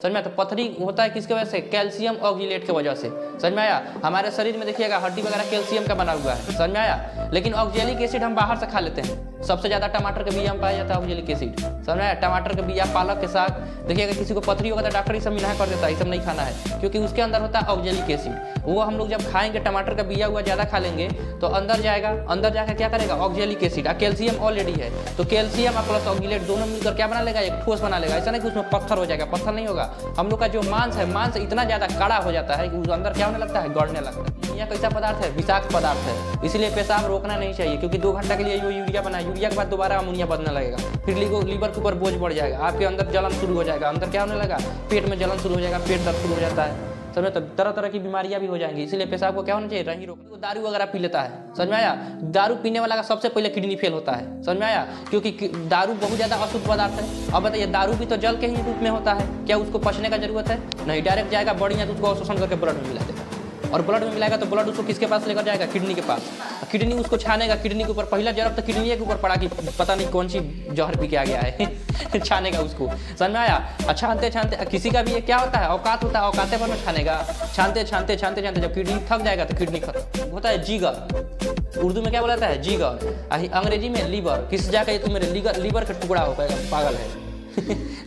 समझ में आया? तो पथरी होता है किसके वजह से? कैल्शियम ऑक्जिलेट की वजह से। समझ में आया? हमारे शरीर में देखिएगा हड्डी वगैरह कैल्शियम का बना हुआ है। समझ में आया? लेकिन ऑक्जेलिक एसिड हम बाहर से खा लेते हैं। सबसे ज़्यादा टमाटर के बिया में पाया जाता है ऑक्जेलिक एसिड। समझ में आया? टमाटर के बिया, पालक के साग, देखिएगा किसी को पथरी होगा तो डॉक्टर ये सब मना कर देता है, ये सब नहीं खाना है, क्योंकि उसके अंदर होता है ऑक्जेलिक एसिड। वो हम लोग जब खाएंगे, टमाटर का बिया हुआ ज़्यादा खा लेंगे तो अंदर जाएगा, अंदर जाकर क्या करेगा? Oxalic acid. कैल्शियम ऑलरेडी है तो कैल्शियम और प्लस ऑक्जिलेट दोनों मिलकर क्या बना लेगा? एक ठोस बना लेगा। ऐसा नहीं कि उसमें पत्थर हो जाएगा, पत्थर नहीं होगा। हम लोग का जो मांस है, मांस इतना ज़्यादा कड़ा हो जाता है कि उस अंदर क्या होने लगता है? गड़ने लगता है। अमोनिया कैसा पदार्थ है? विषाक्त पदार्थ है, इसलिए पेशाब रोकना नहीं चाहिए, क्योंकि 2 घंटा के लिए वो यूरिया बना, यूरिया के बाद दोबारा अमोनिया बनने लगेगा, फिर लीवर के ऊपर बोझ बढ़ जाएगा, आपके अंदर जलन शुरू हो जाएगा, अंदर क्या होने लगा? पेट में जलन शुरू हो जाएगा, पेट दर्द शुरू हो जाता है। समझ में? तो तरह तरह की बीमारियां भी हो जाएंगी, इसलिए पेशाब को क्या होना चाहिए? रही रोक। दारू वगैरह पी लेता है, समझ में आया? दारू पीने वाला का सबसे पहले किडनी फेल होता है। समझ में आया? क्योंकि दारू बहुत ज़्यादा अशुद्ध पदार्थ है। अब बताइए, दारू भी तो जल के ही रूप में होता है, क्या उसको पचने का जरूरत है? नहीं, डायरेक्ट जाएगा बढ़िया तो उसको अवशोषण करके ब्लड में मिला देगा, और ब्लड में मिलाएगा तो ब्लड उसको किसके पास लेकर जाएगा? किडनी के पास। किडनी उसको छानेगा, किडनी के ऊपर पहला जरब तो किडनी के ऊपर पड़ा कि पता नहीं कौन सी जहर पी के आ गया है छानेगा उसको। समझ में आया? छानते छानते किसी का भी ये क्या होता है? औकात होता है, औकाते पर में छानेगा, छानते छानते छानते छानते जब किडनी थक जाएगा तो किडनी खत्म होता है। जीगर, उर्दू में क्या बोला जाता है? जीगर, अंग्रेजी में लीवर। किस जाकर तुम मेरे लीवर का टुकड़ा हो पाएगा, पागल है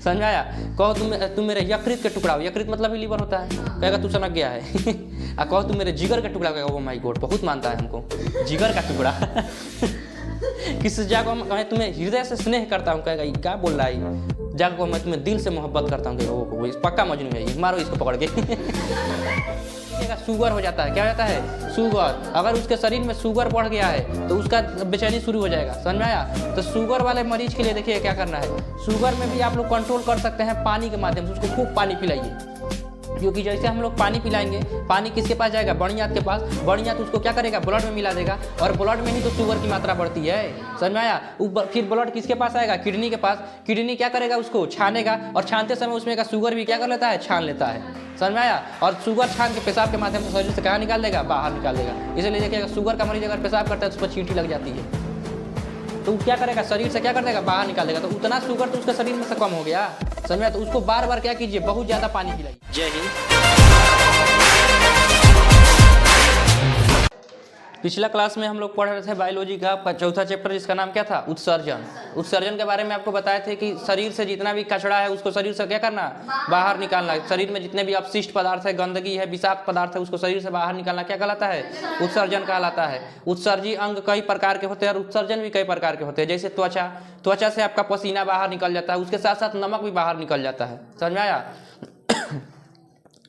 समझ में आया? कहो तुम मेरे यकृत के टुकड़ा हो, यकृत मतलब ही लीवर होता है, कहेगा तू सनक गया है कहो तुम मेरे जिगर का टुकड़ा, कहेगा ओ माय गॉड बहुत मानता है हमको जिगर का टुकड़ा किस जाको मैं तुम्हें हृदय से स्नेह करता हूँ, कहेगा क्या बोल रहा है? जाको मैं तुम्हें दिल से मोहब्बत करता हूँ, कहेगा पक्का मजनू है ये, मारो इसको पकड़ के शुगर हो जाता है। क्या हो जाता है? शुगर। अगर उसके शरीर में शुगर बढ़ गया है तो उसका बेचैनी शुरू हो जाएगा। समझ में आया? तो शुगर वाले मरीज के लिए देखिए क्या करना है। शुगर में भी आप लोग कंट्रोल कर सकते हैं पानी के माध्यम से, उसको खूब पानी पिलाइए, क्योंकि जैसे हम लोग पानी पिलाएंगे, पानी किसके पास जाएगा? बड़ियात के पास। बड़ियात उसको क्या करेगा? ब्लड में मिला देगा, और ब्लड में ही तो शुगर की मात्रा बढ़ती है। समझ में आया? फिर ब्लड किसके पास आएगा? किडनी के पास। किडनी क्या करेगा? उसको छानेगा, और छानते समय उसमें का शुगर भी क्या कर लेता है? छान लेता है। समझ में आया? और शुगर छान के पेशाब के माध्यम से शरीर से कहाँ निकाल देगा? बाहर निकाल देगा। इसलिए देखिएगा शुगर का मरीज अगर पेशाब करता है तो उस पर चींटी लग जाती है, तो क्या करेगा? शरीर से क्या कर देगा? बाहर निकाल देगा। तो उतना शुगर तो उसके शरीर में से कम हो गया। समझ में? तो उसको बार बार क्या कीजिए? बहुत ज़्यादा पानी पिलाइए। जय हिंद। पिछला क्लास में हम लोग पढ़ रहे थे बायोलॉजी का चौथा चैप्टर, जिसका नाम क्या था? उत्सर्जन। उत्सर्जन के बारे में आपको बताए थे कि शरीर से जितना भी कचरा है उसको शरीर से क्या करना? बाहर निकालना। शरीर में जितने भी अपशिष्ट पदार्थ है, गंदगी है, विषाक्त पदार्थ है, उसको शरीर से बाहर निकालना क्या कहलाता है? उत्सर्जन कहलाता है। उत्सर्जी अंग कई प्रकार के होते हैं और उत्सर्जन भी कई प्रकार के होते हैं। जैसे त्वचा, त्वचा से आपका पसीना बाहर निकल जाता है, उसके साथ साथ नमक भी बाहर निकल जाता है। समझ में आया?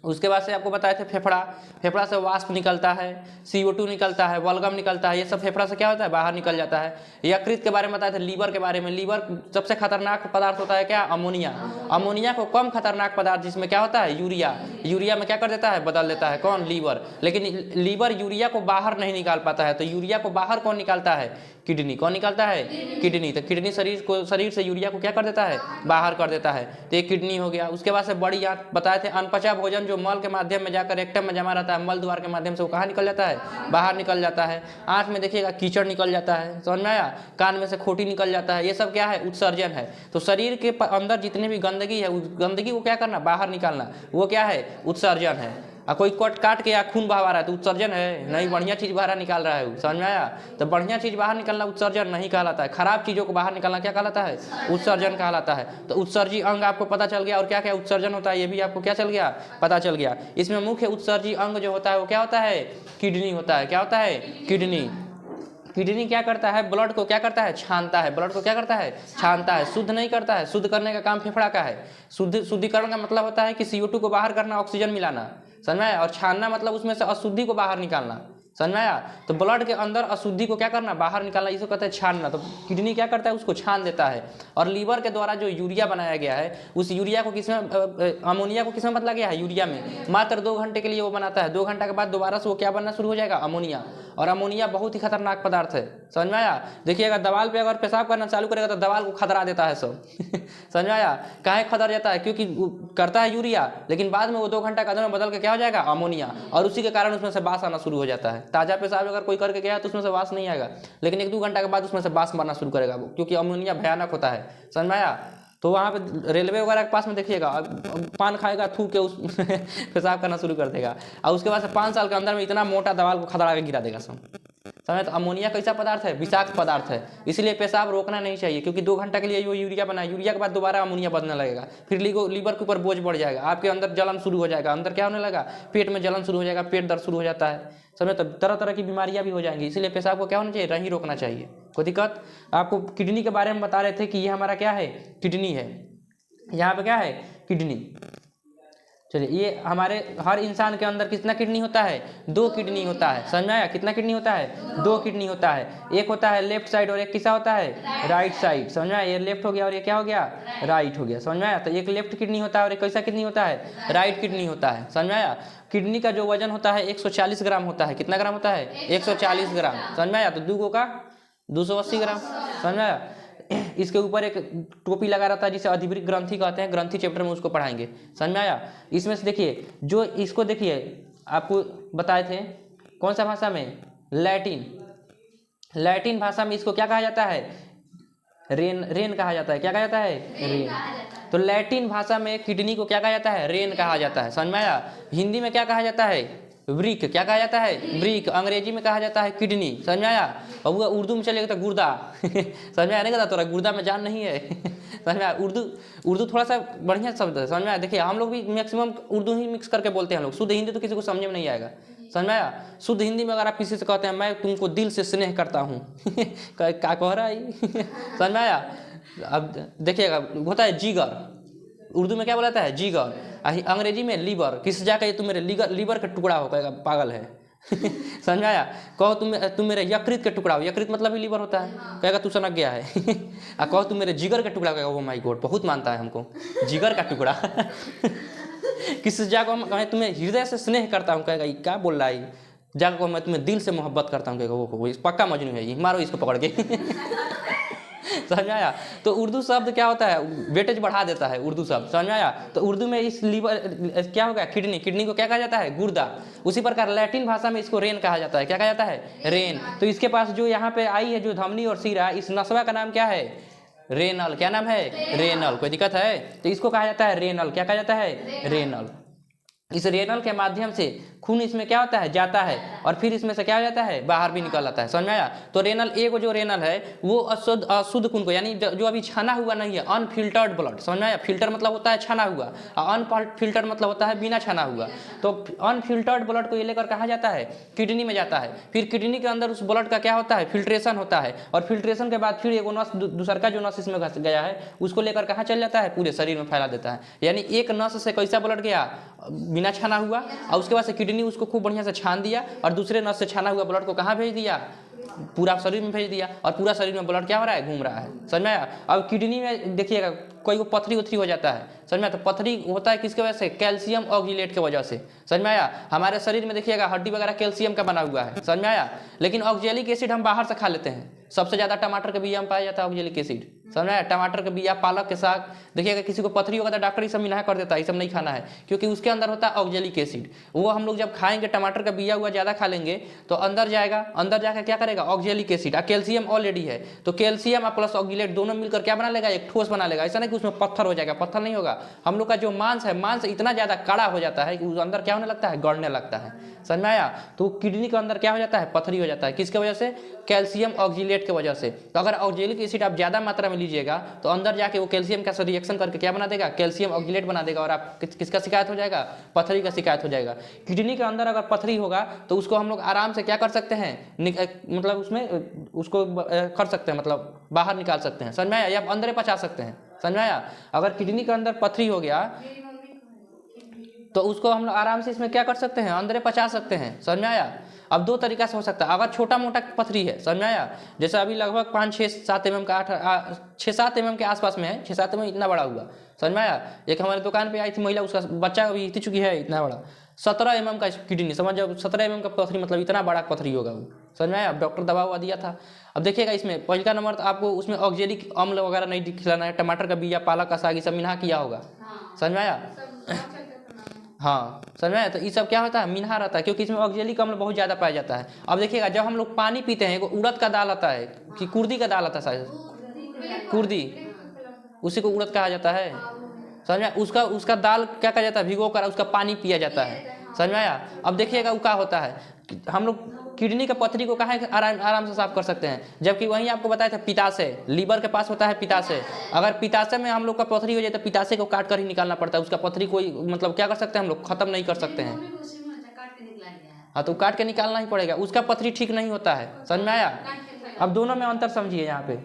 उसके बाद से आपको बताए थे फेफड़ा, फेफड़ा से वाष्प निकलता है, CO2 निकलता है, बलगम निकलता है, ये सब फेफड़ा से क्या होता है? बाहर निकल जाता है। यकृत के बारे में बताए थे। लीवर के बारे में, लीवर सबसे खतरनाक पदार्थ होता है क्या? अमोनिया। अमोनिया को कम खतरनाक पदार्थ जिसमें क्या होता है? यूरिया। यूरिया में क्या कर देता है? बदल देता है। कौन? लीवर। लेकिन लीवर यूरिया को बाहर नहीं निकाल पाता है, तो यूरिया को बाहर कौन निकालता है? किडनी। कौन निकालता है? किडनी। तो किडनी शरीर से यूरिया को क्या कर देता है? बाहर कर देता है। तो एक किडनी हो गया। उसके बाद से बड़ी आंत बताए थे। अनपचा भोजन जो मल के माध्यम में जाकर रेक्टम में जमा रहता है, मल द्वार के माध्यम से वो कहाँ निकल जाता है? बाहर निकल जाता है। आंख में देखिएगा कीचड़ निकल जाता है। समझ में आया? कान में से खोटी निकल जाता है। ये सब क्या है? उत्सर्जन है। तो शरीर के अंदर जितनी भी गंदगी है, उस गंदगी को क्या करना? बाहर निकालना। वो क्या है? उत्सर्जन है। कोई कट काट के या खून बहा रहा है तो उत्सर्जन है? नहीं, बढ़िया चीज़ बाहर निकाल रहा है। समझ में आया? तो बढ़िया चीज़ बाहर निकलना उत्सर्जन नहीं कहलाता है। खराब चीज़ों को बाहर निकालना क्या कहलाता है? उत्सर्जन कहलाता है। तो उत्सर्जी अंग आपको पता चल गया, और क्या क्या उत्सर्जन होता है ये भी आपको क्या चल गया? पता चल गया। इसमें मुख्य उत्सर्जी अंग जो होता है वो क्या होता है? किडनी होता है। क्या होता है? किडनी। किडनी क्या करता है? ब्लड को क्या करता है? छानता है। ब्लड को क्या करता है? छानता है। शुद्ध नहीं करता है। शुद्ध करने का काम फेफड़ा का है। शुद्धिकरण का मतलब होता है कि CO2 को बाहर करना, ऑक्सीजन मिलाना। समझ में आया? और छानना मतलब उसमें से अशुद्धि को बाहर निकालना। समझ में आया? तो ब्लड के अंदर अशुद्धि को क्या करना? बाहर निकालना, इसको कहते हैं छानना। तो किडनी क्या करता है? उसको छान देता है। और लीवर के द्वारा जो यूरिया बनाया गया है, उस यूरिया को किसमें, अमोनिया को किसमें बदला गया है? यूरिया में। मात्र 2 घंटे के लिए वो बनाता है। 2 घंटे के बाद दोबारा से वो क्या बनना शुरू हो जाएगा? अमोनिया। और अमोनिया बहुत ही खतरनाक पदार्थ है। समझ में आया? देखिएगा दवाल पे अगर पेशाब करना चालू करेगा तो दवाल को खतरा देता है सब समझ में आया? काहे खतर जाता है? क्योंकि करता है यूरिया, लेकिन बाद में वो 2 घंटा के अंदर में बदल के क्या हो जाएगा? अमोनिया। और उसी के कारण उसमें से बास आना शुरू हो जाता है। ताज़ा पेशाब अगर कोई करके गया तो उसमें से बास नहीं आएगा, लेकिन 1-2 घंटा के बाद उसमें से बास मारना शुरू करेगा वो, क्योंकि अमोनिया भयानक होता है। समझ में आया? तो वहाँ पे रेलवे वगैरह के पास में देखिएगा, पान खाएगा, थूक के उस पेशाब करना शुरू कर देगा, और उसके बाद से 5 साल के अंदर में इतना मोटा दवाल को खदड़ा के गिरा देगा सब। समझे? तो अमोनिया कैसा पदार्थ है? विषाक्त पदार्थ है, इसलिए पेशाब रोकना नहीं चाहिए, क्योंकि 2 घंटा के लिए वो यूरिया बना, यूरिया के बाद दोबारा अमोनिया बनने लगेगा, फिर लीवर के ऊपर बोझ बढ़ जाएगा, आपके अंदर जलन शुरू हो जाएगा, अंदर क्या होने लगा, पेट में जलन शुरू हो जाएगा, पेट दर्द शुरू हो जाता है। समझे? तो तरह तरह की बीमारियां भी हो जाएंगी, इसलिए पेशाब को क्या होना चाहिए? नहीं रोकना चाहिए। कोई दिक्कत? आपको किडनी के बारे में बता रहे थे कि ये हमारा क्या है? किडनी है। यहाँ पे क्या है? किडनी। चलिए, ये हमारे हर इंसान के अंदर कितना किडनी होता है? 2 किडनी होता है। समझ में आया? कितना किडनी होता है? 2 किडनी होता है। एक होता है लेफ्ट साइड और एक किसा होता है? Right side. समझ में आया? ये लेफ्ट हो गया और ये क्या हो गया? राइट हो गया। समझ में आया? तो एक लेफ्ट किडनी होता है और एक कैसा किडनी होता है? राइट किडनी होता है। समझ में आया? किडनी का जो वजन होता है 140 ग्राम होता है। कितना ग्राम होता है? 140 ग्राम। समझ में आया? तो 2 का 280 ग्राम। समझ में आया? इसके ऊपर एक टोपी लगा रहता है जिसे अधिवृक्क ग्रंथि कहते हैं, ग्रंथि चैप्टर में उसको पढ़ाएंगे। समझ में आया? इसमें से देखिए, जो इसको देखिए, आपको बताए थे कौन सा भाषा में? लैटिन। लैटिन भाषा में इसको क्या कहा जाता है? रेन कहा जाता है। क्या कहा जाता है? रेन। तो लैटिन भाषा में किडनी को क्या कहा जाता है? रेन कहा जाता है। समझ में आया? हिंदी में क्या कहा जाता है? वृक्क। क्या कहा जाता है? वृक्क। अंग्रेजी में कहा जाता है किडनी। समझ में आया? और वो उर्दू में चलेगा तो गुर्दा। समझ में आया? नहीं कहता तोरा गुर्दा में जान नहीं है। समझ में आया? उर्दू थोड़ा सा बढ़िया शब्द है। समझ में आया? देखिए, हम लोग भी मैक्सिमम उर्दू ही मिक्स करके बोलते हैं हम लोग। शुद्ध हिंदी तो किसी को समझ में नहीं आएगा। समझ में आया? शुद्ध हिंदी में अगर आप किसी से कहते हैं मैं तुमको दिल से स्नेह करता हूँ, क्या कह रहा है? समझ में आया? अब देखिएगा, होता है जिगर। उर्दू में क्या बोलाता है? जिगर। अंग्रेजी में लीवर। किस जाकर ये तुम मेरे लीवर का टुकड़ा हो, कहेगा पागल है। समझ में आया? कहो तुम मेरे यकृत के टुकड़ा हो। यकृत मतलब ही लीवर होता है, कहेगा तू सनक गया है। कहो तुम मेरे जिगर का टुकड़ा, कहेगा ओ माय गॉड, बहुत मानता है हमको, जिगर का टुकड़ा। किस जाकर कहें तुम्हें हृदय से स्नेह करता हूँ, कहेगा ये क्या बोल रहा है? जाकर मैं तुम्हें दिल से मोहब्बत करता हूँ, कहेगा वो पक्का मजनू है ये, मारो इसको पकड़ के। समझ आया? तो उर्दू शब्द क्या होता है? वेटेज बढ़ा देता है उर्दू शब्द। समझ में आया? तो उर्दू में इस लीवर क्या हो गया? किडनी। किडनी को क्या कहा जाता है? गुर्दा। उसी प्रकार लैटिन भाषा में इसको रेन कहा जाता है। क्या कहा जाता है? रेन। तो इसके पास जो यहाँ पे आई है, जो धमनी और सिरा, इस नसवा का नाम क्या है? रेनल। क्या नाम है? रेनल। कोई दिक्कत है? तो इसको कहा जाता है रेनल। क्या कहा जाता है? रेनल। इस रेनल के माध्यम से खून इसमें क्या होता है? जाता है, और फिर इसमें से क्या हो जाता है? बाहर भी निकल आता है। समझ में आया? तो रेनल एक जो रेनल है वो अशुद्ध खून को, यानी जो अभी छाना हुआ नहीं है, अनफिल्टर्ड ब्लड। समझ में आया? फिल्टर मतलब होता है छाना हुआ, और अनफिल्टर्ड मतलब होता है बिना छाना हुआ। तो अनफिल्टर्ड ब्लड को ये लेकर कहा जाता है किडनी में जाता है। फिर किडनी के अंदर उस ब्लड का क्या होता है? फिल्ट्रेशन होता है, और फिल्ट्रेशन के बाद फिर एक नस, दूसर का जो नस इसमें घस गया है उसको लेकर कहाँ चल जाता है? पूरे शरीर में फैला देता है। यानी एक नस से कैसा ब्लड गया? बिना छाना हुआ, और उसके बाद से किडनी उसको खूब बढ़िया से छान दिया, और दूसरे नस से छाना हुआ ब्लड को कहाँ भेज दिया? पूरा शरीर में भेज दिया, और पूरा शरीर में ब्लड क्या हो रहा है? घूम रहा है। समझ में आया? अब किडनी में देखिएगा कोई को पथरी उथरी हो जाता है। समझ में आया? तो पथरी होता है किसके वजह से? कैल्शियम ऑक्जिलेट की वजह से। समझ में आया? हमारे शरीर में देखिएगा हड्डी वगैरह कैल्शियम का बना हुआ है। समझ में आया? लेकिन ऑक्जेलिक एसिड हम बाहर से खा लेते हैं। सबसे ज्यादा टमाटर के बिया में पाया जाता है ऑक्जेलिक एसिड। समझ में आया? टमाटर के बिया, पालक के साग। देखिएगा किसी को पथरी होगा तो डॉक्टर ये सब मिला कर देता है, ये सब नहीं खाना है, क्योंकि उसके अंदर होता है ऑक्जेलिक एसिड। वो हम लोग जब खाएंगे, टमाटर का बिया हुआ ज्यादा खा लेंगे तो अंदर जाएगा, अंदर जाकर क्या करेगा? Oxalic acid. कैल्शियम ऑलरेडी है, तो कैल्शियम प्लस ऑक्जिलेट दोनों मिलकर क्या बना लेगा? एक ठोस बना लेगा। ऐसा नहीं कि उसमें पत्थर हो जाएगा, पत्थर नहीं होगा। हम लोग का जो मांस है, मांस इतना ज्यादा कड़ा हो जाता है कि उस अंदर क्या होने लगता है? गड़ने लगता है। समझ में आया? तो किडनी के अंदर क्या हो जाता है? पथरी हो जाता है। किसके वजह से? कैल्शियम ऑक्जिलेट की वजह से। तो अगर ऑक्जेलिक एसिड आप ज्यादा मात्रा में लीजिएगा तो अंदर जाके वो कैल्शियम का रिएक्शन करके क्या बना देगा? कैल्शियम ऑक्जिलेट बना देगा, और आप किसका शिकायत हो जाएगा? पथरी का शिकायत हो जाएगा। किडनी के अंदर अगर पथरी होगा तो उसको हम लोग आराम से क्या कर सकते हैं? मतलब उसमें उसको कर सकते हैं, मतलब बाहर निकाल सकते हैं। समझ में आया? या अंदर पचा सकते हैं। समझ में आया? अगर किडनी के अंदर पथरी हो गया तो उसको हम लोग आराम से इसमें क्या कर सकते हैं? अंदर पचा सकते हैं। समझ में आया? अब 2 तरीका से हो सकता है। अगर छोटा मोटा पथरी है, समझ में आया? जैसे अभी लगभग 5-6-7 mm का 6-7 mm के आसपास में है, 6-7 mm इतना बड़ा हुआ। समझ में आया? एक हमारे दुकान पे आई थी महिला, उसका बच्चा अभी इतनी चुकी है, इतना बड़ा 17 mm का किडनी। समझ जाओ 17 mm का पथरी, मतलब इतना बड़ा पथरी होगा वो। समझ में आया? अब डॉक्टर दवा हुआ दिया था। अब देखिएगा इसमें पहला नंबर तो आपको उसमें ऑक्जेलिक अम्ल वगैरह नहीं खिलाना है। टमाटर का बिया, पालक का साग, ये सब मिन्हा किया होगा। समझ में आया? हाँ, समझ में आया? तो ये सब क्या होता है? मिन्हा रहता है, क्योंकि इसमें ऑक्जेलिक अम्ल बहुत ज्यादा पाया जाता है। अब देखिएगा जब हम लोग पानी पीते हैं, उड़द का दाल आता है कि कुर्दी का दाल आता है? शायद कुर्दी, उसी को उड़द कहा जाता है। समझ में? उसका दाल क्या कहा जाता है, भिगो कर उसका पानी पिया जाता है। समझ में आया? अब देखिएगा वो क्या होता है, हम लोग किडनी का पथरी को कहाँ आराम से साफ कर सकते हैं, जबकि वहीं आपको बताया था पित्ताशय, लीवर के पास होता है पित्ताशय। अगर पित्ताशय में हम लोग का पथरी हो जाए तो पित्ताशय को काट कर ही निकालना पड़ता है, उसका पथरी कोई मतलब क्या कर सकते हैं हम लोग, खत्म नहीं कर सकते हैं। हाँ तो काट के निकालना ही पड़ेगा, उसका पथरी ठीक नहीं होता है। समझ में आया? अब दोनों में अंतर समझिए यहाँ पे।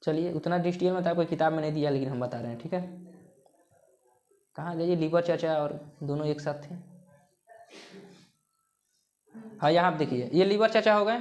चलिए उतना डिटेल में तो आपको किताब में नहीं दिया, लेकिन हम बता रहे हैं, ठीक है। कहाँ गए लीवर चाचा और दोनों एक साथ थे। हाँ यहाँ आप देखिए, ये लीवर चाचा हो गए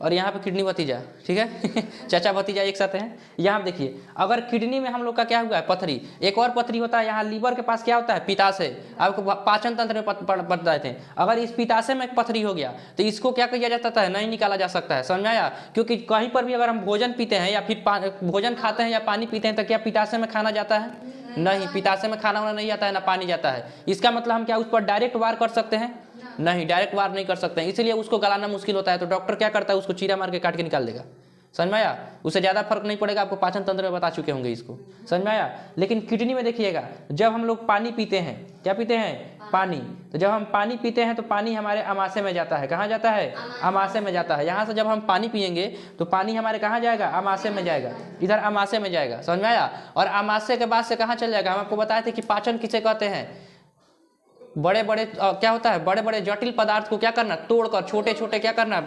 और यहाँ पे किडनी भतीजा, ठीक है। चाचा भतीजा एक साथ हैं। यहाँ आप देखिए, अगर किडनी में हम लोग का क्या हुआ है पथरी, एक और पथरी होता है यहाँ लीवर के पास, क्या होता है पित्ताशय। आपको पाचन तंत्र में बताए थे, अगर इस पित्ताशय में एक पथरी हो गया तो इसको क्या किया जाता है, नहीं निकाला जा सकता है। समझ में आया? क्योंकि कहीं पर भी अगर हम भोजन पीते हैं या फिर भोजन खाते हैं या पानी पीते हैं तो क्या पित्ताशय में खाना जाता है? नहीं, पित्ताशय में खाना वाना नहीं आता है, ना पानी जाता है। इसका मतलब हम क्या उस पर डायरेक्ट वार कर सकते हैं? नहीं, डायरेक्ट वार नहीं कर सकते हैं, इसलिए उसको गलाना मुश्किल होता है। तो डॉक्टर क्या करता है, उसको चीरा मार के काट के निकाल देगा। समझ में आया? उससे ज़्यादा फर्क नहीं पड़ेगा, आपको पाचन तंत्र में बता चुके होंगे इसको। समझ में आया? लेकिन किडनी में देखिएगा, जब हम लोग पानी पीते हैं, क्या पीते हैं? पानी। तो जब हम पानी पीते हैं तो पानी हमारे अमाशय में जाता है। कहाँ जाता है? अमाशय में जाता है। यहाँ से जब हम पानी पियेंगे तो पानी हमारे कहाँ जाएगा? अमाशय में जाएगा, इधर अमाशय में जाएगा। समझ में आया? और अमाशय के बाद से कहाँ चल जाएगा? हम आपको बताए थे कि पाचन किसे कहते हैं, बड़े बड़े क्या होता है, बड़े बड़े जटिल पदार्थ को क्या करना, तोड़कर छोटे छोटे क्या करना,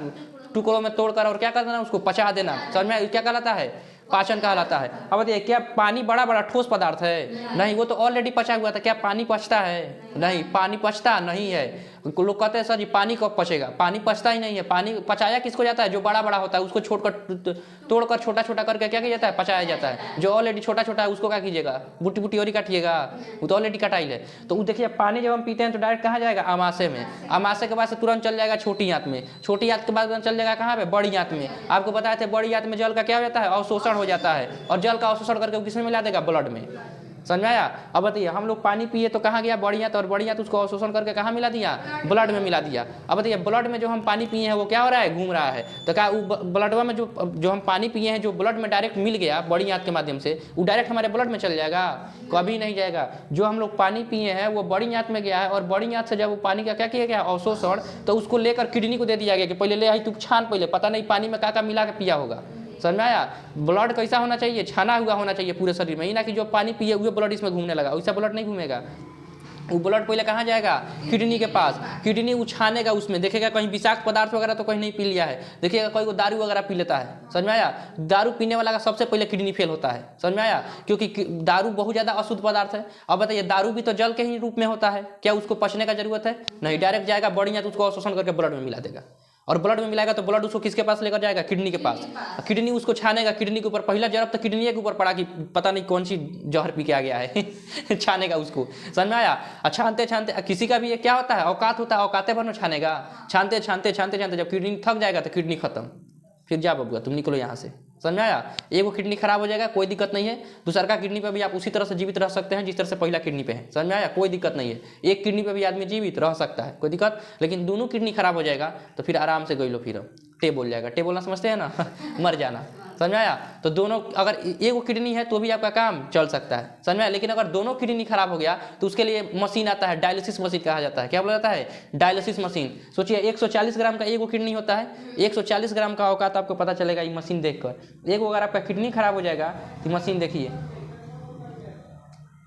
टुकड़ों में तोड़कर और क्या करना, उसको पचा देना। समझ में? क्या कहलाता है? पाचन कहलाता है। अब बताइए, क्या पानी बड़ा बड़ा ठोस पदार्थ है? नहीं, वो तो ऑलरेडी पचा हुआ था। क्या पानी पचता है? नहीं, पानी पचता नहीं है। लोग कहते हैं सर जी पानी कब पचेगा, पानी पचता ही नहीं है। पानी पचाया किसको जाता है? जो बड़ा बड़ा होता है उसको छोड़कर तोड़कर छोटा छोटा करके क्या किया जाता है? पचाया जाता है। जो ऑलरेडी छोटा छोटा है उसको क्या कीजिएगा? बुट्टी बुट्टी और ही काटिएगा, वो तो ऑलरेडी कटाइल है। तो वो देखिए, पानी जब हम पीते हैं तो डायरेक्ट कहाँ जाएगा? अमाशय में। अमाशय के बाद से तुरंत चल जाएगा छोटी आंत में, छोटी आंत के बाद चल जाएगा कहाँ पे? बड़ी आंत में। आपको बताए थे बड़ी आंत में जल का क्या हो जाता है? अवशोषण हो जाता है, और जल का अवशोषण करके वो किसमें मिला देगा? ब्लड में। समझ में आया? अब बताइए, हम लोग पानी पिए तो कहाँ गया? बड़ी आंत, और बड़ी आंत उसको अवशोषण करके कहाँ मिला दिया? ब्लड में मिला दिया। अब बताइए, ब्लड में जो हम पानी पिए हैं वो क्या हो रहा है? घूम रहा है। तो क्या ब्लडवा में जो हम पानी पिए हैं, जो ब्लड में डायरेक्ट मिल गया बड़ी आंत के माध्यम से, वो डायरेक्ट हमारे ब्लड में चल जाएगा? कभी नहीं जाएगा। जो हम लोग पानी पिए हैं वो बड़ी आंत में गया है, और बड़ी आंत से जब वो पानी का क्या किया गया? अवशोषण, तो उसको लेकर किडनी को दे दिया गया कि पहले ले आई तू छान, पहले पता नहीं पानी में क्या मिला के पिया होगा। समझ में आया? ब्लड कैसा होना चाहिए? छाना हुआ होना चाहिए पूरे शरीर में, ही ना कि जो पानी पिए हुए ब्लड इसमें घूमने लगा, वैसा ब्लड नहीं घूमेगा। वो ब्लड पहले कहाँ जाएगा? किडनी के पास। किडनी उछानेगा, उसमें देखेगा कहीं विषाक्त पदार्थ वगैरह तो कहीं नहीं पी लिया है, देखिएगा कोई को दारू वगैरह पी लेता है। समझ में आया? दारू पीने वाला का सबसे पहले किडनी फेल होता है। समझ में आया? क्योंकि दारू बहुत ज़्यादा अशुद्ध पदार्थ है। अब बताइए, दारू भी तो जल के ही रूप में होता है, क्या उसको पचने का जरूरत है? नहीं, डायरेक्ट जाएगा बड़ी आंत, उसको अवशोषण करके ब्लड में मिला देगा, और ब्लड में मिलाएगा तो ब्लड उसको किसके पास लेकर जाएगा? किडनी के पास। किडनी उसको छानेगा, किडनी के ऊपर पहला जरब तो किडनी के ऊपर पड़ा कि पता नहीं कौन सी जहर पी के आ गया है। छानेगा उसको। समझ में आया? छानते छानते किसी का भी ये क्या होता है? औकात होता है, औकाते भर में छानेगा। छानते छानते छानते छानते जब किडनी थक जाएगा तो किडनी खत्म, फिर जा बबुआ तुम निकलो यहाँ से। समझ में आया? एगो किडनी खराब हो जाएगा, कोई दिक्कत नहीं है, दूसरा का किडनी पे भी आप उसी तरह से जीवित रह सकते हैं जिस तरह से पहला किडनी पे है। समझ में आया? कोई दिक्कत नहीं है, एक किडनी पे भी आदमी जीवित रह सकता है, कोई दिक्कत। लेकिन दोनों किडनी खराब हो जाएगा तो फिर आराम से गई लो, फिर टे बोल जाएगा। टे बोलना समझते हैं ना? मर जाना। समझ में आया? तो दोनों, अगर एगो किडनी है तो भी आपका काम चल सकता है। समझ में आया? लेकिन अगर दोनों किडनी खराब हो गया तो उसके लिए मशीन आता है, डायलिसिस मशीन कहा जाता है। क्या बोला जाता है? Dialysis machine. सोचिए 140 ग्राम का एगो किडनी होता है, 140 ग्राम का औकात आपको पता चलेगा ये मशीन देखकर। एगो अगर आपका किडनी खराब हो जाएगा तो मशीन देखिए,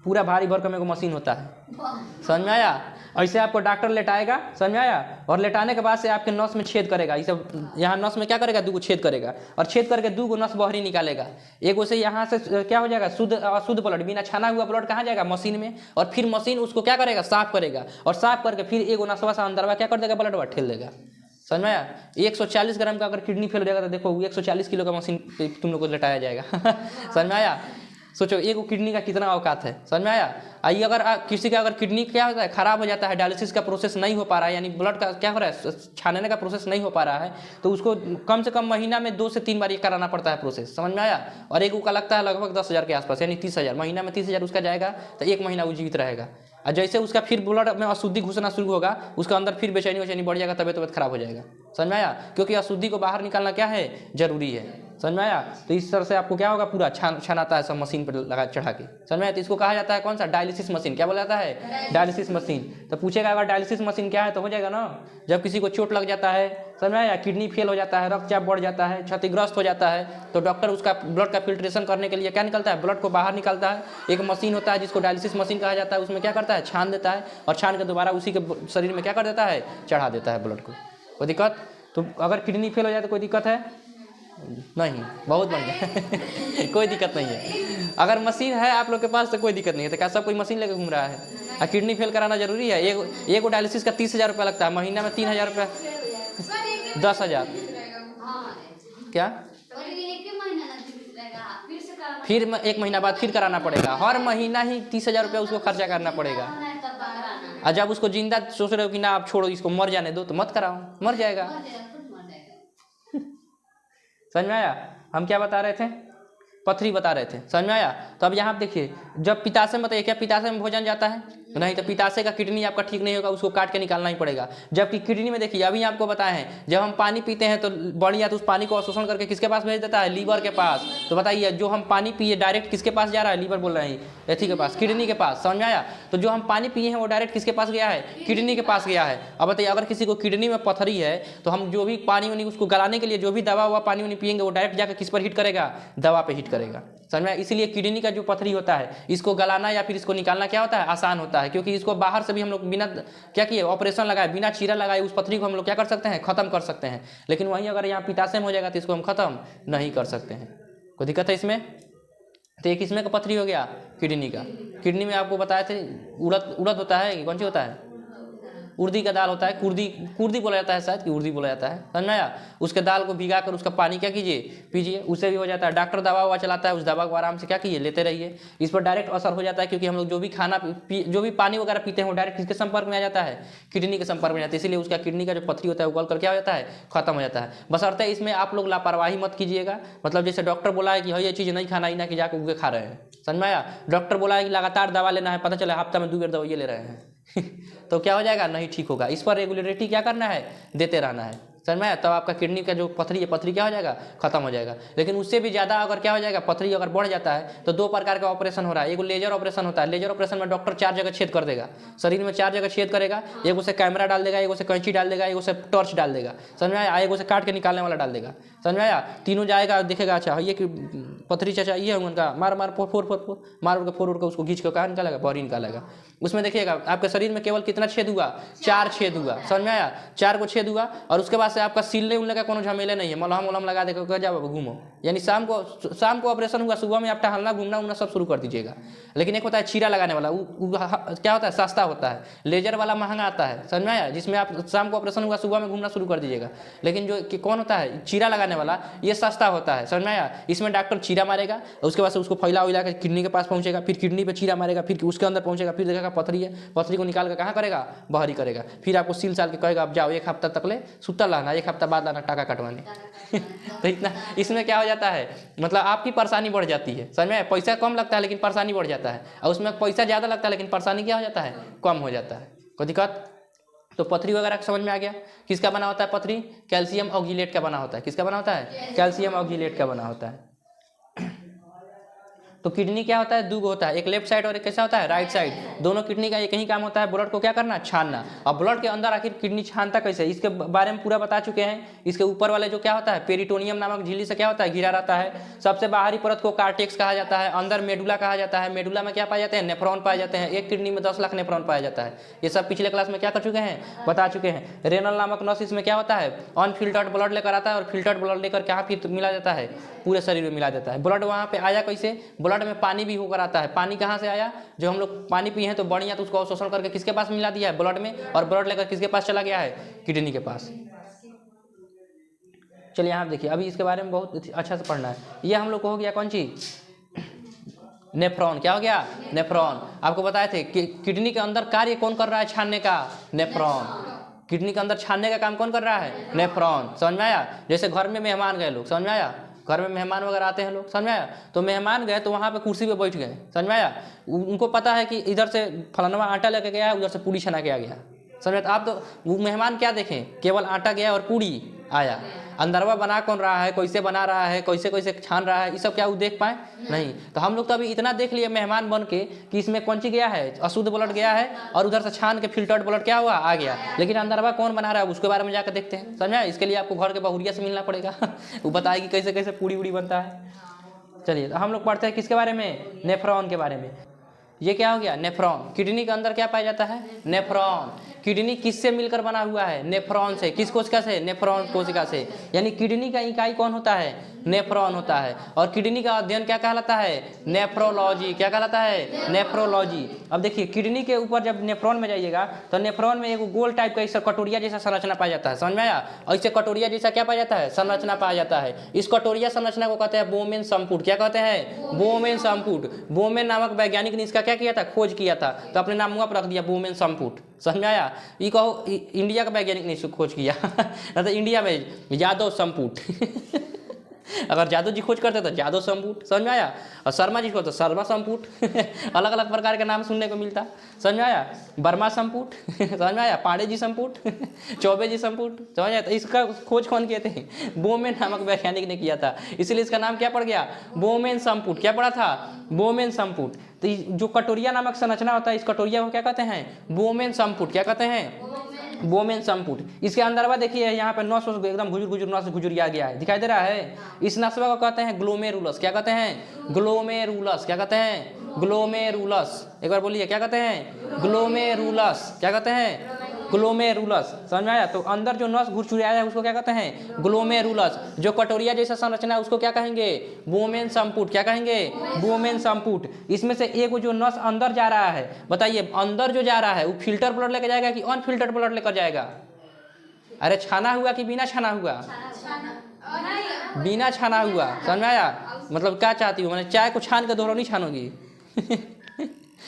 पूरा भारी भरकम एगो मशीन होता है। समझ में आया? ऐसे आपको डॉक्टर लेटाएगा, समझ में आया? और लेटाने के बाद से आपके नस में छेद करेगा, ये सब यहाँ नस में क्या करेगा? 2 छेद करेगा, और छेद करके 2 नस बहरी निकालेगा। एगो से यहाँ से क्या हो जाएगा? शुद्ध अशुद्ध ब्लड, बिना छाना हुआ ब्लड कहाँ जाएगा? मशीन में, और फिर मशीन उसको क्या करेगा? साफ करेगा, और साफ करके फिर एगो नसवा से अंदरवा क्या कर देगा? ब्लड ठेल देगा। समझ में आया? 140 ग्राम का अगर किडनी फेल हो जाएगा तो देखो 140 किलो का मशीन तुम लोग को लेटाया जाएगा। समझ में आया? सोचो एगो किडनी का कितना औकात है। समझ में आया? आइए, अगर किसी का अगर किडनी क्या होता है? खराब हो जाता है, डायलिसिस का प्रोसेस नहीं हो पा रहा है, यानी ब्लड का क्या हो रहा है? छानने का प्रोसेस नहीं हो पा रहा है, तो उसको कम से कम महीना में 2 से 3 बार ये कराना पड़ता है प्रोसेस। समझ में आया? और एक का लगता है लगभग 10,000 के आसपास, यानी 30,000। महीना में 30,000 उसका जाएगा तो 1 महीना वो जीवित रहेगा। और जैसे उसका फिर ब्लड में अशुद्धि घुसना शुरू होगा, उसका अंदर फिर बेचैनी बढ़ जाएगा, तबियत खराब हो जाएगा। समझ में आया? क्योंकि अशुद्धि को बाहर निकालना क्या है? जरूरी है। समझ में आया। तो इस तरह से आपको क्या होगा, पूरा छानाता है सब मशीन पर लगा चढ़ा के, समझ में आया। तो इसको कहा जाता है कौन सा, डायलिसिस मशीन। क्या बोला जाता है, डायलिसिस मशीन। तो पूछेगा अगर डायलिसिस मशीन क्या है, तो हो जाएगा ना, जब किसी को चोट लग जाता है, समझ में आया, किडनी फेल हो जाता है, रक्तचाप बढ़ जाता है, क्षतिग्रस्त हो जाता है, तो डॉक्टर उसका ब्लड का फिल्ट्रेशन करने के लिए क्या निकलता है, ब्लड को बाहर निकालता है। एक मशीन होता है जिसको डायलिसिस मशीन कहा जाता है, उसमें क्या करता है, छान देता है और छान के दोबारा उसी के शरीर में क्या कर देता है, चढ़ा देता है ब्लड को। कोई दिक्कत? तो अगर किडनी फेल हो जाए तो कोई दिक्कत है नहीं, बहुत बढ़िया कोई दिक्कत नहीं है। अगर मशीन है आप लोग के पास तो कोई दिक्कत नहीं है। तो क्या सब कोई मशीन लेकर घूम रहा है? और किडनी फेल कराना जरूरी है? एक डायलिसिस का 30,000 रुपया लगता है, महीना में 3,000 रुपया, 10,000 क्या, फिर 1 महीना बाद फिर कराना पड़ेगा। हर महीना ही 30,000 रुपया उसको खर्चा करना पड़ेगा। और जब उसको जिंदा सोच रहे हो कि ना आप छोड़ो इसको मर जाने दो, तो मत कराओ, मर जाएगा। समझ में आया? हम क्या बता रहे थे, पथरी बता रहे थे, समझ में आया। तो अब यहाँ देखिए, जब पिताशय में, बताइए क्या पिताशय में भोजन जाता है? नहीं। तो पिताशय का किडनी आपका ठीक नहीं होगा, उसको काट के निकालना ही पड़ेगा। जबकि किडनी में देखिए, अभी आपको बताए हैं, जब हम पानी पीते हैं तो बढ़िया, तो उस पानी को अवशोषण करके किसके पास भेज देता है, लीवर के पास। तो बताइए, जो हम पानी पिए डायरेक्ट किसके पास जा रहा है, लीवर बोल रहे हैं, एथी के पास, किडनी के पास। समझ में आया? तो जो हम पानी पिए हैं वो डायरेक्ट किसके पास गया है, किडनी के पास गया है। अब बताइए, अगर किसी को किडनी में पथरी है तो हम जो भी पानी वानी उसको गलाने के लिए जो भी दवा हुआ पानी वानी पिएंगे, वो डायरेक्ट जाकर किस पर हिट करेगा, दवा पे हिट करेगा। समझ में? इसीलिए किडनी का जो पथरी होता है, इसको गलाना या फिर इसको निकालना क्या होता है, आसान होता है, क्योंकि इसको बाहर से भी हम लोग बिना क्या किए, ऑपरेशन लगाए, बिना चीरा लगाए उस पथरी को हम लोग क्या कर सकते हैं, खत्म कर सकते हैं। लेकिन वहीं अगर यहाँ पिताशय में हो जाएगा तो इसको हम खत्म नहीं कर सकते हैं। कोई दिक्कत है इसमें? तो एक इसमें का पथरी हो गया किडनी का। किडनी में आपको बताए थे उड़द होता है कि कौन सी होता है, उर्दी का दाल होता है, कुर्दी बोला जाता है, शायद कि उर्दी बोला जाता है। समझ में आया? उसके दाल को भिगा कर उसका पानी क्या कीजिए, पीजिए, उससे भी हो जाता है। डॉक्टर दवा हुआ चलाता है, उस दवा को आराम से क्या कीजिए, लेते रहिए। इस पर डायरेक्ट असर हो जाता है, क्योंकि हम लोग जो भी खाना जो भी पानी वगैरह पीते हैं वो डायरेक्ट किसके संपर्क में आ जाता है, किडनी के संपर्क में जाता है। इसीलिए उसका किडनी का जो पथरी होता है उगल कर क्या हो जाता है, खत्म हो जाता है। बशर्ते इसमें आप लोग लापरवाही मत कीजिएगा। मतलब जैसे डॉक्टर बोला है कि ये चीज़ नहीं खाना, ही ना कि जाकर उगे खा रहे हैं। समझ में आया? डॉक्टर बोला है कि लगातार दवा लेना है, पता चला हफ्ता में 2 बार दवाई ले रहे हैं तो क्या हो जाएगा, नहीं ठीक होगा। इस पर रेगुलरिटी क्या करना है, देते रहना है। समझ में आया? तब आपका किडनी का जो पथरी है, पथरी क्या हो जाएगा, खत्म हो जाएगा। लेकिन उससे भी ज़्यादा अगर क्या हो जाएगा, पथरी अगर बढ़ जाता है, तो 2 प्रकार का ऑपरेशन हो रहा है। एक लेजर ऑपरेशन होता है। लेजर ऑपरेशन में डॉक्टर 4 जगह छेद कर देगा, शरीर में 4 जगह छेद करेगा। एक उसे कैमरा डाल देगा, एक उसे कैंची डाल देगा, एक उसे टॉर्च डाल देगा। समझ में आया? एक उसे काट के निकालने वाला डाल देगा। समझ में आया? तीनों जाएगा, देखेगा अच्छा ये कि पथरी चाचा ये है उनका, मार मार के फोड़ के उसको खींच के कहाँ निकालेगा, बॉडी निकालेगा। उसमें देखिएगा आपके शरीर में केवल कितना छेद हुआ, 4 छेद हुआ। समझ में आया? 4 को छेद हुआ, और उसके बाद से आपका सिलने उलने का कोनो झमेले नहीं है। मलहम लगा देकर जाओ घूमो। यानी शाम को ऑपरेशन हुआ, सुबह में आप टहलना घूमना उमना सब शुरू कर दीजिएगा। लेकिन एक होता है चीरा लगाने वाला, क्या होता है, सस्ता होता है। लेजर वाला महंगा आता है। समझ में आया? जिसमें आप शाम को ऑपरेशन हुआ, सुबह में घूमना शुरू कर दीजिएगा। लेकिन जो कि कौन होता है, चीरा लगाने वाला, ये सस्ता होता है। समझ में आया? इसमें डॉक्टर चीरा मारेगा, उसके बाद से उसको फैला उला के किडनी के पास पहुंचेगा, फिर किडनी पे चीरा मारेगा, फिर उसके अंदर पहुंचेगा, फिर देखेगा पथरी है, पथरी को निकाल कर कहाँ करेगा, बाहरी करेगा। फिर आपको सील साल के कहेगा आप जाओ 1 हफ्ता तक ले सुतल रहना, 1 हफ्ता बाद लाना टाका कटवाने तो इतना इसमें क्या हो जाता है, मतलब आपकी परेशानी बढ़ जाती है। समझ में? पैसा कम लगता है लेकिन परेशानी बढ़ जाता है, और उसमें पैसा ज़्यादा लगता है लेकिन परेशानी क्या हो जाता है, कम हो जाता है। कोई दिक्कत? तो पथरी वगैरह समझ में आ गया। किसका बना होता है पथरी? कैल्शियम ऑक्जिलेट का बना होता है। किसका बना होता है? कैल्शियम ऑक्जिलेट का बना होता है। तो किडनी क्या होता है, 2 होता है, एक लेफ्ट साइड और एक कैसा होता है, राइट साइड। दोनों किडनी का एक ही काम होता है, ब्लड को क्या करना, छानना। और ब्लड के अंदर आखिर किडनी छानता कैसे, इसके बारे में पूरा बता चुके हैं। इसके ऊपर वाले जो क्या होता है, पेरिटोनियम नामक झिल्ली से क्या होता है, घिरा रहता है। सबसे बाहरी परत को कार्टेक्स कहा जाता है, अंदर मेडुला कहा जाता है। मेडुला में क्या पाए जाते हैं, नेफ्रॉन पाए जाते हैं। एक किडनी में 10 लाख नेफ्रॉन पाया जाता है। ये सब पिछले क्लास में क्या कर चुके हैं, बता चुके हैं। रेनल नामक नस, इसमें क्या होता है, अनफिल्टर्ड ब्लड लेकर आता है, और फिल्टर्ड ब्लड लेकर कहाँ फिर मिला जाता है, पूरे शरीर में मिला देता है। ब्लड वहाँ पे आया कैसे, ब्लड में पानी भी होकर आता है। पानी कहाँ से आया, जो हम लोग पानी पिए हैं तो बढ़िया, तो उसको अवशोषण करके किसके पास मिला दिया है, ब्लड में, और ब्लड लेकर किसके पास चला गया है, किडनी के पास। चलिए यहाँ देखिए, अभी इसके बारे में बहुत अच्छा से पढ़ना है। ये हम लोग को हो गया कौन चीज, नेफ्रॉन। क्या हो गया, नेफ्रॉन। आपको बताए थे कि किडनी के अंदर कार्य कौन कर रहा है, छानने का, नेफ्रॉन। किडनी के अंदर छानने का काम कौन कर रहा है, नेफ्रॉन। समझ में आया? जैसे घर में मेहमान गए लोग, समझ में आया, घर में मेहमान वगैरह आते हैं लोग, समझ में आया, तो मेहमान गए तो वहाँ पे कुर्सी पे बैठ गए, समझ में आया। उनको पता है कि इधर से फलाना आटा लेके गया है, उधर से पूड़ी छना के आ गया, समझ में। आप तो वो मेहमान क्या देखें, केवल आटा गया और पूड़ी आया। अंदरवा बना कौन रहा है, कैसे बना रहा है, कैसे कैसे छान रहा है, ये सब क्या वो देख पाए नहीं। तो हम लोग तो अभी इतना देख लिए मेहमान बन के कि इसमें कौन सी गया है, अशुद्ध ब्लड गया है, और उधर से छान के फिल्टर्ड ब्लड क्या हुआ, आ गया। लेकिन अंदरवा कौन बना रहा है उसके बारे में जाकर देखते हैं, समझा। इसके लिए आपको घर के बहुरिया से मिलना पड़ेगा वो बताएगी कैसे कैसे पूड़ी उड़ी बनता है। चलिए तो हम लोग पढ़ते हैं किसके बारे में, नेफ्रॉन के बारे में। ये क्या हो गया, नेफ्रॉन। किडनी के अंदर क्या पाया जाता है, नेफ्रॉन। किडनी किससे मिलकर बना हुआ है, नेफ्रॉन से। किस कोशिका से, नेफ्रॉन कोशिका से। यानी किडनी का इकाई कौन होता है, नेफ्रॉन होता है। और किडनी का अध्ययन क्या कहलाता है, नेफ्रोलॉजी। क्या कहलाता है, नेफ्रोलॉजी। अब देखिए किडनी के ऊपर जब नेफ्रॉन में जाइएगा तो नेफ्रॉन में एक गोल टाइप का इस कटोरिया जैसा संरचना पाया जाता है, समझ में आया। और इससे कटोरिया जैसा क्या पाया जाता है, संरचना पाया जाता है। इस कटोरिया संरचना को कहते हैं बोमेन संपुट। क्या कहते हैं, बोमेन संपुट। बोमेन नामक वैज्ञानिक ने इसका क्या किया था, खोज किया था, तो अपने नाम पर रख दिया बोमेन संपुट, समझ में आया। ये कहो इंडिया का वैज्ञानिक ने इसको खोज किया तो इंडिया में यादव संपुट अगर यादव जी खोज करते तो यादव संपुट, समझ में आया। और शर्मा जी को तो शर्मा संपुट अलग अलग प्रकार के नाम सुनने को मिलता, समझ में आया। वर्मा संपुट समझ में आया, पांडे जी संपुट चौबे जी संपुट, समझ आया। तो इसका खोज कौन किए थे, बोमेन नामक वैज्ञानिक ने किया था, इसलिए इसका नाम क्या पड़ गया, बोमेन संपुट। क्या पड़ा था, बोमेन संपुट। तो जो कटोरिया नामक संरचना होता है, इस कटोरिया को क्या कहते हैं, बोमेन संपुट। क्या कहते हैं, बोमेन संपुट। इसके अंदर देखिए यहाँ पे नस एकदम घुजुर नस घुजुरिया गया है, दिखाई दे रहा है। इस नसवा को कहते हैं ग्लोमेरुलस। क्या कहते हैं, ग्लोमेरुलस। क्या कहते हैं, ग्लोमेरुलस। एक बार बोलिए, क्या कहते हैं, ग्लोमेरुलस। क्या कहते हैं, ग्लोमेरुलस, समझ में आया। तो अंदर जो नस घुरचुरिया है उसको क्या कहते हैं, ग्लोमेरुलस। जो कटोरिया जैसा संरचना है उसको क्या कहेंगे, बोमेन संपुट। क्या कहेंगे, बोमेन संपुट। इसमें से एक जो नस अंदर जा रहा है, बताइए अंदर जो जा रहा है वो फिल्टर ब्लड लेकर जाएगा कि अनफिल्टर्ड ब्लड लेकर जाएगा। अरे छाना हुआ कि बिना छाना हुआ, बिना छाना हुआ, समझ में आया। मतलब क्या चाहती हूँ, मैंने चाय को छान के दोहरा नहीं छानोगी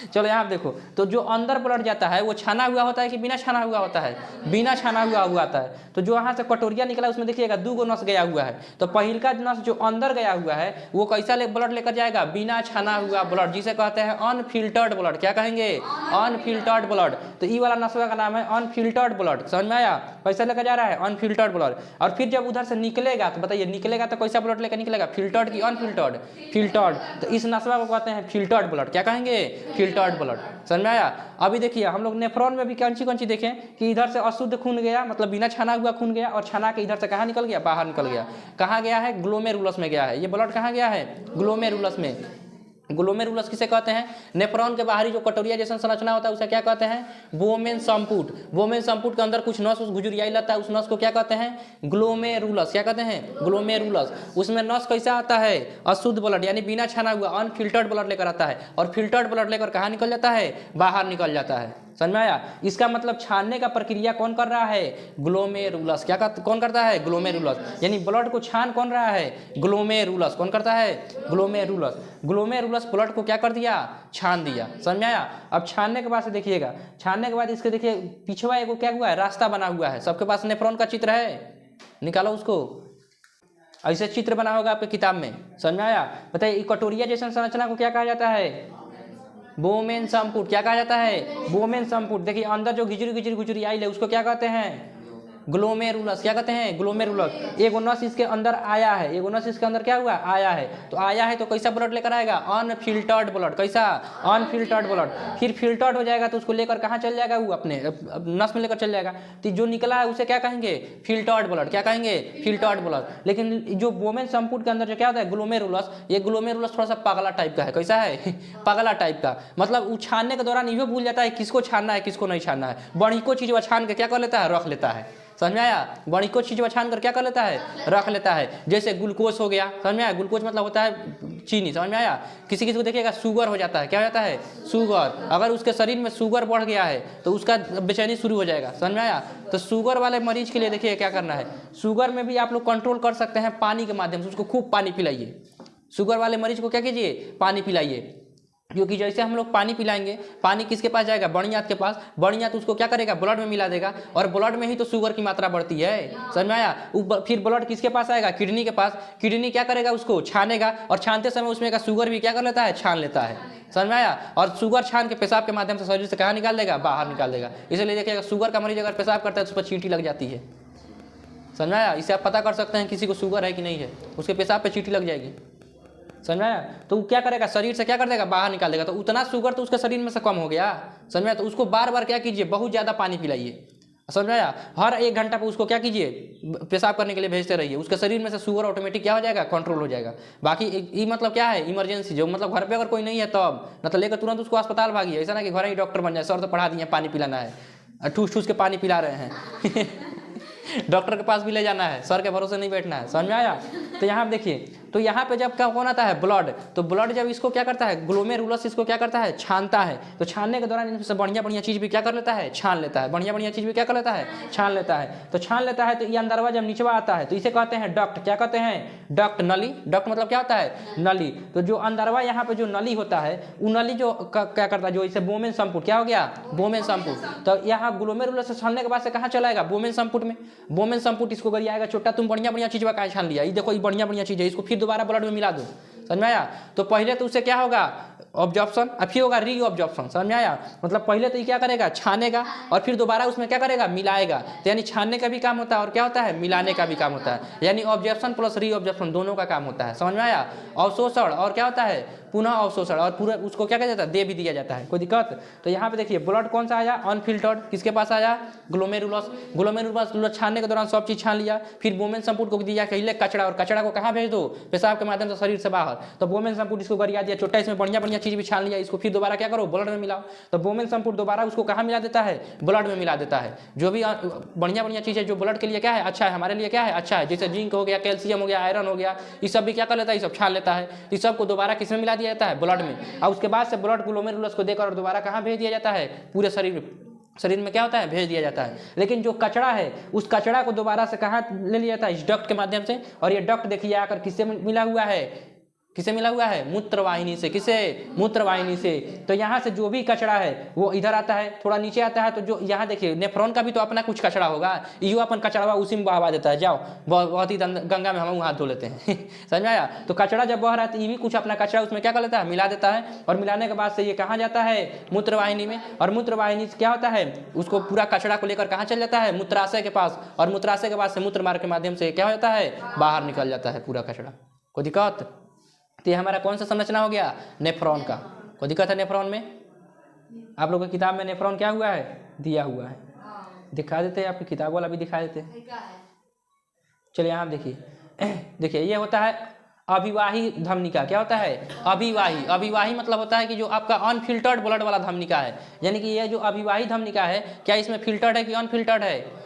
चलो यहाँ देखो, तो जो अंदर ब्लड जाता है वो छाना हुआ होता है कि बिना छाना हुआ होता है, बिना छाना हुआ आता है। तो जो यहाँ से कटोरिया निकला उसमें देखिएगा 2 नस गया हुआ है। तो पहिल का नस जो अंदर गया हुआ है वो कैसा ब्लड लेकर जाएगा, बिना छाना हुआ ब्लड, जिसे कहते हैं अनफिल्टर्ड ब्लड। क्या कहेंगे, अनफिल्टर्ड ब्लड। तो ई वाला नसवा का नाम है अनफिल्टर्ड ब्लड, समझ में आया। कैसा लेकर जा रहा है, अनफिल्टर्ड ब्लड। और फिर जब उधर से निकलेगा तो बताइए निकलेगा तो कैसा ब्लड लेकर निकलेगा, फिल्टर्ड की अनफिल्टर्ड, फिल्टर्ड। तो इस नसवा को कहते हैं फिल्टर्ड ब्लड। क्या कहेंगे, फिल्टर्ड ब्लड, समझ में आया। अभी देखिए हम लोग नेफ्रॉन में भी कौन सी देखें कि इधर से अशुद्ध खून गया, मतलब बिना छाना हुआ खून गया, और छाना के इधर से कहाँ निकल गया, बाहर निकल गया। कहाँ गया है, ग्लोमेरुलस में गया है। ये ब्लड कहाँ गया है, ग्लोमेरुलस में। ग्लोमेरुलस किसे कहते हैं, नेफ्रॉन के बाहरी जो कटोरिया जैसा संरचना होता है उसे क्या कहते हैं, बोमेन संपुट। बोमेन संपुट के अंदर कुछ नस घुजुरियाई लगता है, उस नस को क्या कहते हैं, ग्लोमेरुलस। क्या कहते हैं, ग्लोमेरुलस। उसमें नस कैसा आता है, अशुद्ध ब्लड, यानी बिना छाना हुआ अनफिल्टर्ड ब्लड लेकर आता है। और फिल्टर्ड ब्लड लेकर कहाँ निकल जाता है, बाहर निकल जाता है, समझ में आया। इसका मतलब छानने का प्रक्रिया कौन कर रहा है, ग्लोमेरुलस। क्या कौन करता है, ग्लोमेरुलस। यानी ब्लड को छान कौन रहा है, ग्लोमेरुलस। कौन करता है, ग्लोमेरुलस। ग्लोमेरुलस ब्लड को क्या कर दिया, छान दिया, समझ में आया। अब छानने के बाद से देखिएगा, छानने के बाद इसके देखिए पिछवा एगो क्या हुआ है, रास्ता बना हुआ है। सबके पास नेफ्रॉन का चित्र है, निकालो उसको। ऐसे चित्र बना होगा आपके किताब में, समझ में आया। बताइए कटोरिया जैसा संरचना को क्या कहा जाता है, बोमेन संपुट। क्या कहा जाता है, बोमेन संपुट। देखिए अंदर जो घिचुरी आई है उसको क्या कहते हैं, ग्लोमेरुलस। क्या कहते हैं, ग्लोमेरुलस। एगो नस इसके अंदर आया है, एगो नस इसके अंदर क्या हुआ, आया है। तो आया है तो कैसा ब्लड लेकर आएगा, अनफिल्टर्ड ब्लड। कैसा, अनफिल्टर्ड ब्लड। फिर फिल्टर्ड हो जाएगा तो उसको लेकर कहाँ चल जाएगा, वो अपने नस में लेकर चल जाएगा। तो जो निकला है उसे क्या कहेंगे, फिल्टर्ड ब्लड। क्या कहेंगे, फिल्टर्ड ब्लड। लेकिन जो बोमेन संपुट के अंदर जो क्या होता है, ग्लोमेरुलस, ये ग्लोमेरुलस थोड़ा सा पगला टाइप का है। कैसा है, पगला टाइप का। मतलब वो छानने के दौरान ये भूल जाता है किसको छानना है किसको नहीं छानना है। बड़ी को चीज वो छान के क्या कर लेता है, रख लेता है, समझ में आया। बड़ी को चीज छान कर क्या कर लेता है, रख लेता है। जैसे ग्लूकोज हो गया, समझ में आया। ग्लूकोज मतलब होता है चीनी, समझ में आया। किसी किसी को देखिएगा शुगर हो जाता है, क्या हो जाता है, शुगर। अगर उसके शरीर में शुगर बढ़ गया है तो उसका बेचैनी शुरू हो जाएगा, समझ में आया। तो शुगर वाले मरीज के लिए देखिए क्या करना है, शुगर में भी आप लोग कंट्रोल कर सकते हैं पानी के माध्यम से। उसको खूब पानी पिलाइए। शुगर वाले मरीज को क्या कीजिए, पानी पिलाइए। क्योंकि जैसे हम लोग पानी पिलाएंगे, पानी किसके पास जाएगा, बड़ियात के पास। बड़ियात उसको क्या करेगा, ब्लड में मिला देगा, और ब्लड में ही तो शुगर की मात्रा बढ़ती है, समझ में आया। फिर ब्लड किसके पास आएगा, किडनी के पास। किडनी क्या करेगा, उसको छानेगा, और छानते समय उसमें का शुगर भी क्या कर लेता है, छान लेता है, समझ में आया। और शुगर छान के पेशाब के माध्यम से शरीर से कहाँ निकाल देगा, बाहर निकाल देगा। इसलिए देखिएगा शुगर का मरीज अगर पेशाब करता है तो उस पर चींटी लग जाती है, समझ में आया। इसे आप पता कर सकते हैं किसी को शुगर है कि नहीं है, उसके पेशाब पे चींटी लग जाएगी, समझ में आया। तो वो क्या करेगा, शरीर से क्या कर देगा, बाहर निकाल देगा। तो उतना शुगर तो उसके शरीर में से कम हो गया, समझ में आया। तो उसको बार बार क्या कीजिए, बहुत ज़्यादा पानी पिलाइए, समझ में आया। हर 1 घंटा पर उसको क्या कीजिए, पेशाब करने के लिए भेजते रहिए। उसके शरीर में से शुगर ऑटोमेटिक क्या हो जाएगा, कंट्रोल हो जाएगा। बाकी ये मतलब क्या है, इमरजेंसी, जो मतलब घर पे अगर कोई नहीं है तब, न तो लेकर तुरंत उसको अस्पताल भागिए। ऐसा ना कि घर ही डॉक्टर बन जाए, सर तो पढ़ा दिए पानी पिलाना है, ठूस ठूस के पानी पिला रहे हैं डॉक्टर के पास भी ले जाना है, सर के भरोसे नहीं बैठना है, समझ में आया। तो यहाँ देखिए, तो यहाँ पे जब क्या कौन आता है, ब्लड, तो ब्लड जब इसको क्या करता है, ग्लोमेरुलस इसको क्या करता है, छानता है। तो छानने के दौरान इनसे बढ़िया बढ़िया चीज़ भी क्या कर लेता है, छान लेता है, बढ़िया बढ़िया चीज़ भी क्या कर लेता है, छान लेता है। तो छान लेता है, तो ये अंदरवा जब नीचवा आता है तो इसे कहते हैं डक्ट। क्या कहते हैं, डक्ट, नली। डक्ट मतलब क्या होता है, नली। तो जो अंदरवा यहाँ पे जो नली होता है, वो नली जो क्या करता है, जो इसे बोमेन संपुट, क्या हो गया, बोमेन संपुट। तो यहाँ ग्लोमेरुलस से छानने के बाद से कहाँ चलाएगा, बोमेन संपुट में। बोमेन संपुट इसको गरियाएगा, छोटा तुम बढ़िया बढ़िया चीज़ का छान लिया, ये देखो ये बढ़िया बढ़िया चीज़ है, इसको फिर दोबारा ब्लड में मिला दो, समझ में आया। तो पहले तो उससे क्या होगा, ऑब्जॉर्प्शन, और फिर होगा रीऑब्जॉर्प्शन, समझ में आया। मतलब पहले तो ये क्या करेगा, छानेगा, और फिर दोबारा उसमें क्या करेगा, मिलाएगा। तो यानी छानने का भी काम होता है और क्या होता है, मिलाने का भी काम होता है। यानी ऑब्जॉर्प्शन प्लस रीऑब्जॉर्प्शन दोनों का काम होता है, समझ में आया। अवशोषण और क्या होता है, पुनः अवशोषण, और पूरा उसको क्या कहा जाता है, दे भी दिया जाता है, कोई दिक्कत। तो यहाँ पे देखिए ब्लड कौन सा आया, अनफिल्टर्ड, किसके पास आया, ग्लोमेरुलस। ग्लोमेरुलस छानने के दौरान सब चीज छान लिया, फिर बोमेन संपुट को दिया कहिले कचड़ा, और कचड़ा को कहाँ भेज दो, पेशाब के माध्यम से शरीर से बाहर। तो बोमेन संपुट इसको गरिया दिया, छोटा इसमें बढ़िया बढ़िया चीज भी छान लिया, इसको फिर दोबारा क्या करो, ब्लड में मिलाओ। तो बोमेन संपुट दोबारा उसको कहाँ मिला देता है, ब्लड में मिला देता है। जो भी बढ़िया बढ़िया चीज है जो ब्लड के लिए क्या है, अच्छा है, हमारे लिए क्या है, अच्छा है, जैसे जिंक हो गया, कैल्शियम हो गया, आयरन हो गया, ये सब भी क्या कर लेता है, ये सब छान लेता है। इस सब को दोबारा किस में मिला दिया जाता है, ब्लड में। और उसके बाद से ब्लड ग्लोमेरुलस को देकर और दोबारा कहाँ भेज दिया जाता है, पूरे शरीर में क्या होता है, भेज दिया जाता है। लेकिन जो कचरा है, उस कचरा को दोबारा से कहाँ ले लिया जाता है, इस डक्ट के माध्यम से। और ये डक्ट देखिए आकर किससे मिला हुआ है, किसे मिला हुआ है, मूत्रवाहिनी से। किसे, मूत्रवाहिनी से। तो यहाँ से जो भी कचरा है वो इधर आता है, थोड़ा नीचे आता है। तो जो यहाँ देखिए नेफ्रॉन का भी तो अपना कुछ कचरा होगा, यू अपन कचरा उसी में बहवा देता है, जाओ बहुत ही गंगा में हम हाथ धो लेते हैं समझ में आया। तो कचरा जब बह रहा है तो ये भी कुछ अपना कचरा उसमें क्या कर लेता है, मिला देता है। और मिलाने के बाद से ये कहाँ जाता है, मूत्रवाहिनी में। और मूत्रवाहिनी से क्या होता है, उसको पूरा कचरा को लेकर कहाँ चल जाता है, मूत्राशय के पास। और मूत्राशय के बाद से मूत्र मार्ग के माध्यम से क्या होता है, बाहर निकल जाता है पूरा कचरा। कोई दिक्कत। तो ये हमारा कौन सा संरचना हो गया, नेफ्रॉन का। कोई दिक्कत है नेफ्रॉन में, आप लोगों की किताब में नेफ्रॉन क्या हुआ है, दिया हुआ है, दिखा देते हैं, आपकी किताब वाला भी दिखा देते हैं। चलिए यहाँ देखिए, देखिए ये होता है अभिवाही धमनिका। क्या होता है, अभिवाही। अभिवाही मतलब होता है कि जो आपका अनफिल्टर्ड ब्लड वाला धमनिका है। यानी कि ये जो अभिवाही धमनिका है, क्या इसमें फिल्टर्ड है कि अनफिल्टर्ड है,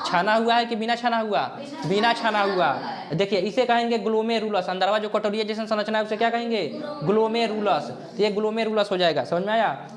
छाना हुआ है कि बिना छाना हुआ, बिना छाना हुआ। देखिए इसे कहेंगे ग्लोमेरुलस। अंदरवा जो कटोरिया जैसा संरचना है उसे क्या कहेंगे, ग्लोमेरुलस। तो ये ग्लोमेरुलस हो जाएगा, समझ में आया।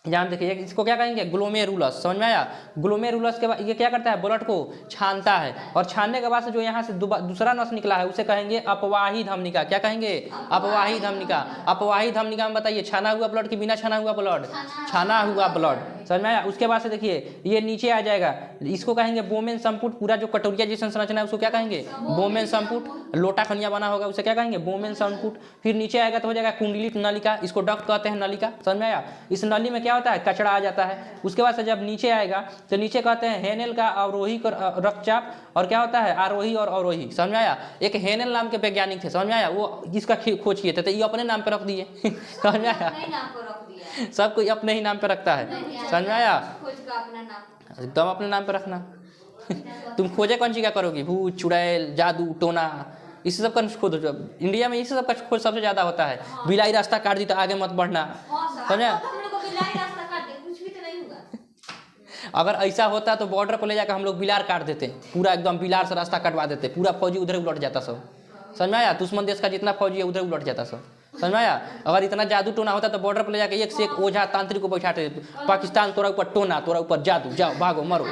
यहाँ देखिए इसको क्या कहेंगे, ग्लोमेरुलस, समझ में आया। ग्लोमेरुलस के बाद ये क्या करता है, ब्लड को छानता है। और छानने के बाद से जो यहाँ से दूसरा नस निकला है उसे कहेंगे अपवाही धमनिका। क्या कहेंगे, अपवाही धमनिका। अपवाही धमनिका में बताइए छाना हुआ ब्लड कि बिना छाना हुआ ब्लड, छाना हुआ ब्लड, समझ में आया। उसके बाद से देखिए ये नीचे आ जाएगा, इसको कहेंगे बोमेन संपुट। पूरा जो कटोरिया जैसा संरचना है उसको क्या कहेंगे, बोमेन संपुट। लोटा खनिया बना होगा उसे क्या कहेंगे, बोमेन संपुट। फिर नीचे आएगा तो हो जाएगा कुंडलित नलिका, इसको डक्ट कहते हैं, नलिका, समझ में आया। इस नली में क्या होता है, कचरा आ जाता है। उसके बाद से जब नीचे आएगा तो नीचे कहते हैं हेनेल का अवरोही रक्तचाप, और क्या होता है, आरोही और अवरोही, समझ में आया। एक हेनेल नाम के वैज्ञानिक थे, समझ में आया, वो इसका खोज किए थे, तो ये अपने नाम पे रख दिए समझ में आया, सब कोई अपने ही नाम पे रखता है, समझ में आया। एकदम अपने नाम पे रखना तुम खोजे कौन चीज क्या करोगी, भूत चुड़ैल जादू टोना, इस सब का खोज। इंडिया में इस सब का खोज सबसे ज्यादा होता है। बिलाई रास्ता काट दी तो आगे मत बढ़ना, समझा। अगर ऐसा होता तो बॉर्डर पर ले जाकर हम लोग बिलार काट देते, पूरा एकदम बिलार से रास्ता कटवा देते, पूरा फौजी उधर उलट जाता सब, समझ में आया। दुश्मन देश का जितना फौजी है उधर उलट जाता सब, समझ में आया। अगर इतना जादू टोना होता तो बॉर्डर पर ले जाकर एक से एक ओझा तांत्रिक को बैठाते, पाकिस्तान तोरा ऊपर टोना, तोरा ऊपर जादू, जाओ भागो मरो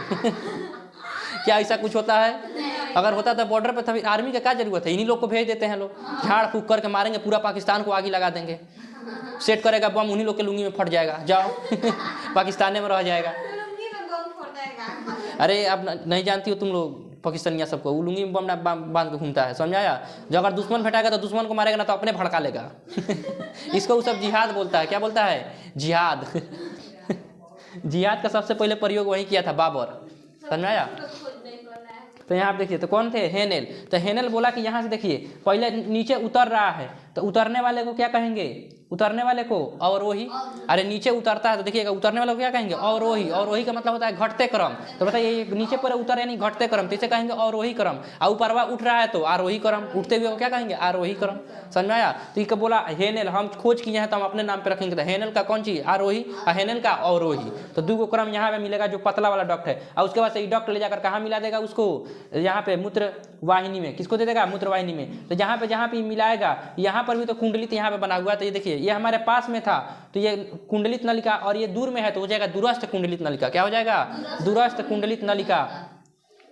क्या ऐसा कुछ होता है। अगर होता तो बॉर्डर पर तभी आर्मी का क्या जरूरत है, इन्हीं लोग को भेज देते हैं लोग, झाड़ फूक करके मारेंगे, पूरा पाकिस्तान को आगे लगा देंगे, सेट करेगा बम, उन्हीं लोग के लुंगी में फट जाएगा, जाओ पाकिस्तान में रह जाएगा। अरे आप नहीं जानती हो तुम लोग पाकिस्तानिया सबको, वो लुंगी में बम बांध के घूमता है, समझ आया। जो अगर दुश्मन फटाएगा तो दुश्मन को मारेगा ना तो अपने भड़का लेगा इसको वो सब जिहाद बोलता है। क्या बोलता है, जिहाद जिहाद का सबसे पहले प्रयोग वही किया था बाबर, समझ आया। तो यहाँ आप देखिए तो कौन थे, हेनेल। तो हेनेल बोला कि यहाँ से देखिए पहले नीचे उतर रहा है तो उतरने वाले को क्या कहेंगे, उतरने वाले को अवरोही। अरे नीचे उतरता है तो देखिएगा उतरने वाले को क्या कहेंगे, अवरोही। अवरोही का मतलब होता है घटते क्रम। तो बताइए नीचे पर उतर यानी घटते क्रम, तो इसे कहेंगे अवरोही क्रम। और ऊपरवा उठ रहा है तो आरोही क्रम, उठते हुए को क्या कहेंगे, आरोही क्रम। समझ में आया। तो ये बोला हेनेल हम खोज किए हैं तो हम अपने नाम पे रखेंगे, तो हेनेल का कौन चीज, आरोही, और हेनेल का अवरोही। तो 2 क्रम यहाँ पे मिलेगा जो पतला वाला डक्ट है। और उसके बाद से डक्ट ले जाकर कहाँ मिला देगा उसको, यहाँ पे मूत्र वाहिनी में। किसको दे देगा, मूत्र वाहिनी में। तो जहाँ पे मिलाएगा यहाँ पर भी तो कुंडलित यहाँ पे बना हुआ है। तो ये देखिए ये हमारे पास में था तो ये कुंडलित नलिका, और ये दूर में है तो हो जाएगा दूरस्थ कुंडलित नलिका। क्या हो जाएगा, दूरस्थ कुंडलित नलिका।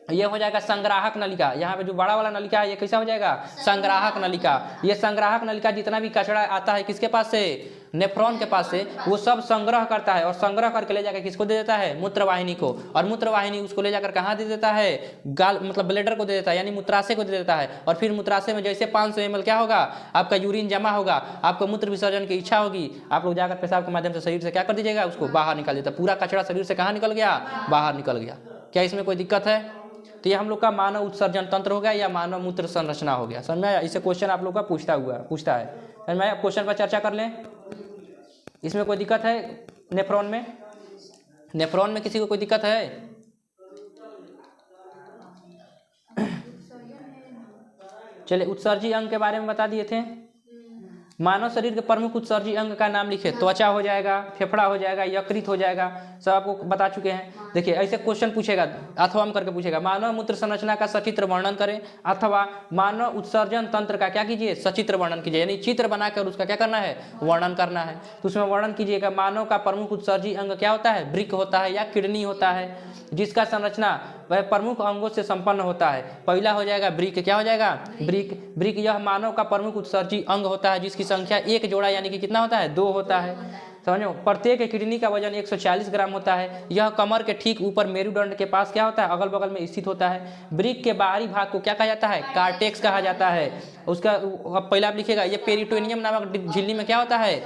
ये हो जाएगा संग्राहक नलिका। यहाँ पे जो बड़ा वाला नलिका है ये कैसा हो जाएगा, संग्राहक नलिका। ये संग्राहक नलिका जितना भी कचरा आता है किसके पास से, नेफ्रॉन के पास से, वो सब संग्रह करता है और संग्रह करके ले जाकर किसको दे देता है, मूत्रवाहिनी को। और मूत्रवाहिनी उसको ले जाकर कहाँ दे देता है, गाल मतलब ब्लेडर को दे देता है, यानी मूत्राशय को दे देता है। और फिर मूत्राशय में जैसे 500 ml क्या होगा, आपका यूरिन जमा होगा, आपको मूत्र विसर्जन की इच्छा होगी, आप लोग जाकर पेशाब के माध्यम से शरीर से क्या कर दीजिएगा, उसको बाहर निकाल देता है। पूरा कचरा शरीर से कहाँ निकल गया, बाहर निकल गया। क्या इसमें कोई दिक्कत है। तो ये हम लोग का मानव उत्सर्जन तंत्र हो गया या मानव मूत्र संरचना हो गया। समझ में आया। इसे क्वेश्चन आप लोग का पूछता है। समझ में आया। क्वेश्चन पर चर्चा कर लें। इसमें कोई दिक्कत है, नेफ्रॉन में किसी को कोई दिक्कत है। चलिए उत्सर्जी अंग के बारे में बता दिए थे। मानव शरीर के प्रमुख उत्सर्जी अंग का नाम लिखे। त्वचा हो जाएगा, फेफड़ा हो जाएगा, यकृत हो जाएगा, सब आपको बता चुके हैं। देखिए ऐसे क्वेश्चन पूछेगा अथवा हम करके पूछेगा, मानव मूत्र संरचना का सचित्र वर्णन करें, अथवा मानव उत्सर्जन तंत्र का क्या कीजिए, सचित्र वर्णन कीजिए, यानी चित्र बनाकर उसका क्या करना है, वर्णन करना है। तो उसमें वर्णन कीजिएगा मानव का प्रमुख उत्सर्जी अंग क्या होता है, वृक्क होता है या किडनी होता है, जिसका संरचना वह प्रमुख अंगों से संपन्न होता है। पहला हो जाएगा वृक्क। क्या हो जाएगा, वृक्क। यह मानव का प्रमुख उत्सर्जी अंग होता है जिसकी संख्या 1 जोड़ा यानी कि कितना होता है, 2 होता है। समझो। प्रत्येक किडनी का वजन 140 ग्राम होता है। यह कमर के ठीक ऊपर मेरुदंड के पास क्या होता है, अगल बगल में स्थित होता है। वृक्क के बाहरी भाग को क्या कहा जाता है, कार्टेक्स कहा जाता है। उसका अब पहला आप लिखिएगा, ये पेरिटोनियम नामक झिल्ली में क्या होता है,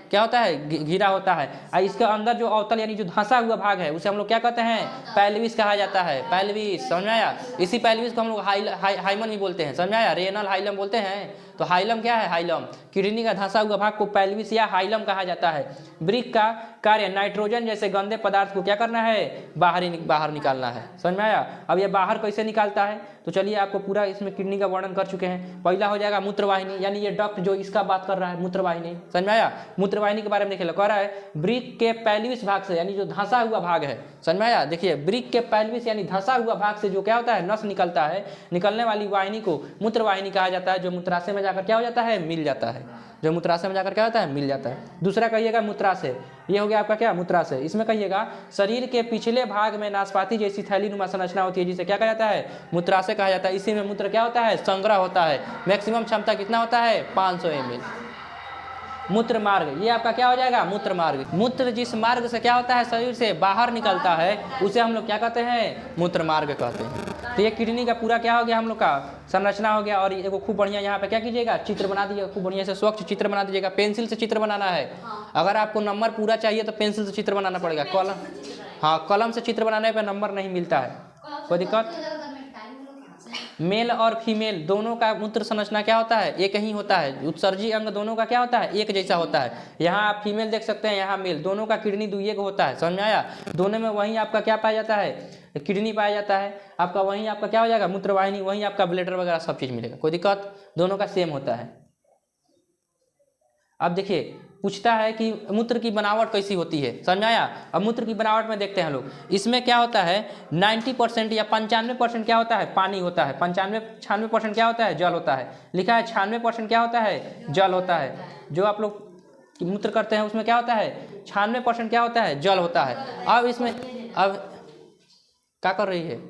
घिरा होता है। और इसके अंदर जो अवतल यानी जो धंसा हुआ भाग है उसे हम लोग क्या कहते हैं, पैल्विस कहा जाता है। पैल्विस, समझ में आया। इसी पैल्विस को हम लोग हाइमन भी बोलते हैं। समझ में आया। रेनल हाइलम बोलते हैं। तो हाइलम क्या है, हाइलम। किडनी का धंसा हुआ भाग को पैल्विस या हाइलम कहा जाता है। वृक्क का कार्य नाइट्रोजन जैसे गंदे पदार्थ को क्या करना है, बाहर निकालना है। समझ में आया। अब ये बाहर कैसे निकालता है, तो चलिए आपको पूरा इसमें किडनी का वर्णन कर चुके हैं। पहला हो जाएगा मूत्रवाहिनी, यानी ये डक्ट जो इसका बात कर रहा है, मूत्रवाहिनी। समझ में आया। मूत्रवाहिनी के बारे में देखिए, कह रहा है वृक्क के पैल्विस भाग से, यानी जो धंसा हुआ भाग है। समझ में आया। देखिए वृक्क के पैल्विस यानी धंसा हुआ भाग से जो क्या होता है, नस निकलता है, निकलने वाली वाहिनी को मूत्रवाहिनी कहा जाता है, जो मूत्राशय में जाकर क्या हो जाता है, मिल जाता है। जो मूत्राशय में जाकर क्या होता है, मिल जाता है। दूसरा कहिएगा मूत्राशय। ये हो गया आपका क्या, मूत्राशय। इसमें कहिएगा शरीर के पिछले भाग में नाशपाती जैसी थैलीनुमा संरचना होती है, जिसे क्या कहा जाता है, मूत्राशय कहा जाता है। इसी में मूत्र क्या होता है, संग्रह होता है। मैक्सिमम क्षमता कितना होता है, 500 ml। मूत्र मार्ग, ये आपका क्या हो जाएगा, मूत्र मार्ग। मूत्र जिस मार्ग से क्या होता है, शरीर से बाहर निकलता है, उसे हम लोग क्या कहते हैं, मूत्र मार्ग कहते हैं। तो ये किडनी का पूरा क्या हो गया हम लोग का, संरचना हो गया। और ये को खूब बढ़िया यहाँ पे क्या कीजिएगा, चित्र बना दीजिएगा, खूब बढ़िया से स्वच्छ चित्र बना दीजिएगा। पेंसिल से चित्र बनाना है। अगर आपको नंबर पूरा चाहिए तो पेंसिल से चित्र बनाना पड़ेगा। कलम से चित्र बनाने पर नंबर नहीं मिलता है। कोई दिक्कत। मेल और फीमेल दोनों का मूत्र संरचना क्या होता है, एक ही होता है। उत्सर्जी अंग दोनों का क्या होता है, एक जैसा होता है। यहाँ आप फीमेल देख सकते हैं, यहाँ मेल। दोनों का किडनी दुइये को होता है। समझ में आया। दोनों में वहीं आपका क्या पाया जाता है, किडनी पाया जाता है आपका। वहीं आपका क्या हो जाएगा, मूत्रवाहिनी। वहीं आपका ब्लेडर वगैरह सब चीज मिलेगा। कोई दिक्कत, दोनों का सेम होता है। अब देखिए पूछता है कि मूत्र की बनावट कैसी होती है। समझ में आया। अब मूत्र की बनावट में देखते हैं लोग। इसमें क्या होता है, 90% या 95% क्या होता है, पानी होता है। 96% क्या होता है, जल होता है। लिखा है 96% क्या होता है, जल होता है। जो आप लोग मूत्र करते हैं उसमें क्या होता है, 96% क्या होता है, जल होता है। अब इसमें अब क्या कर रही है,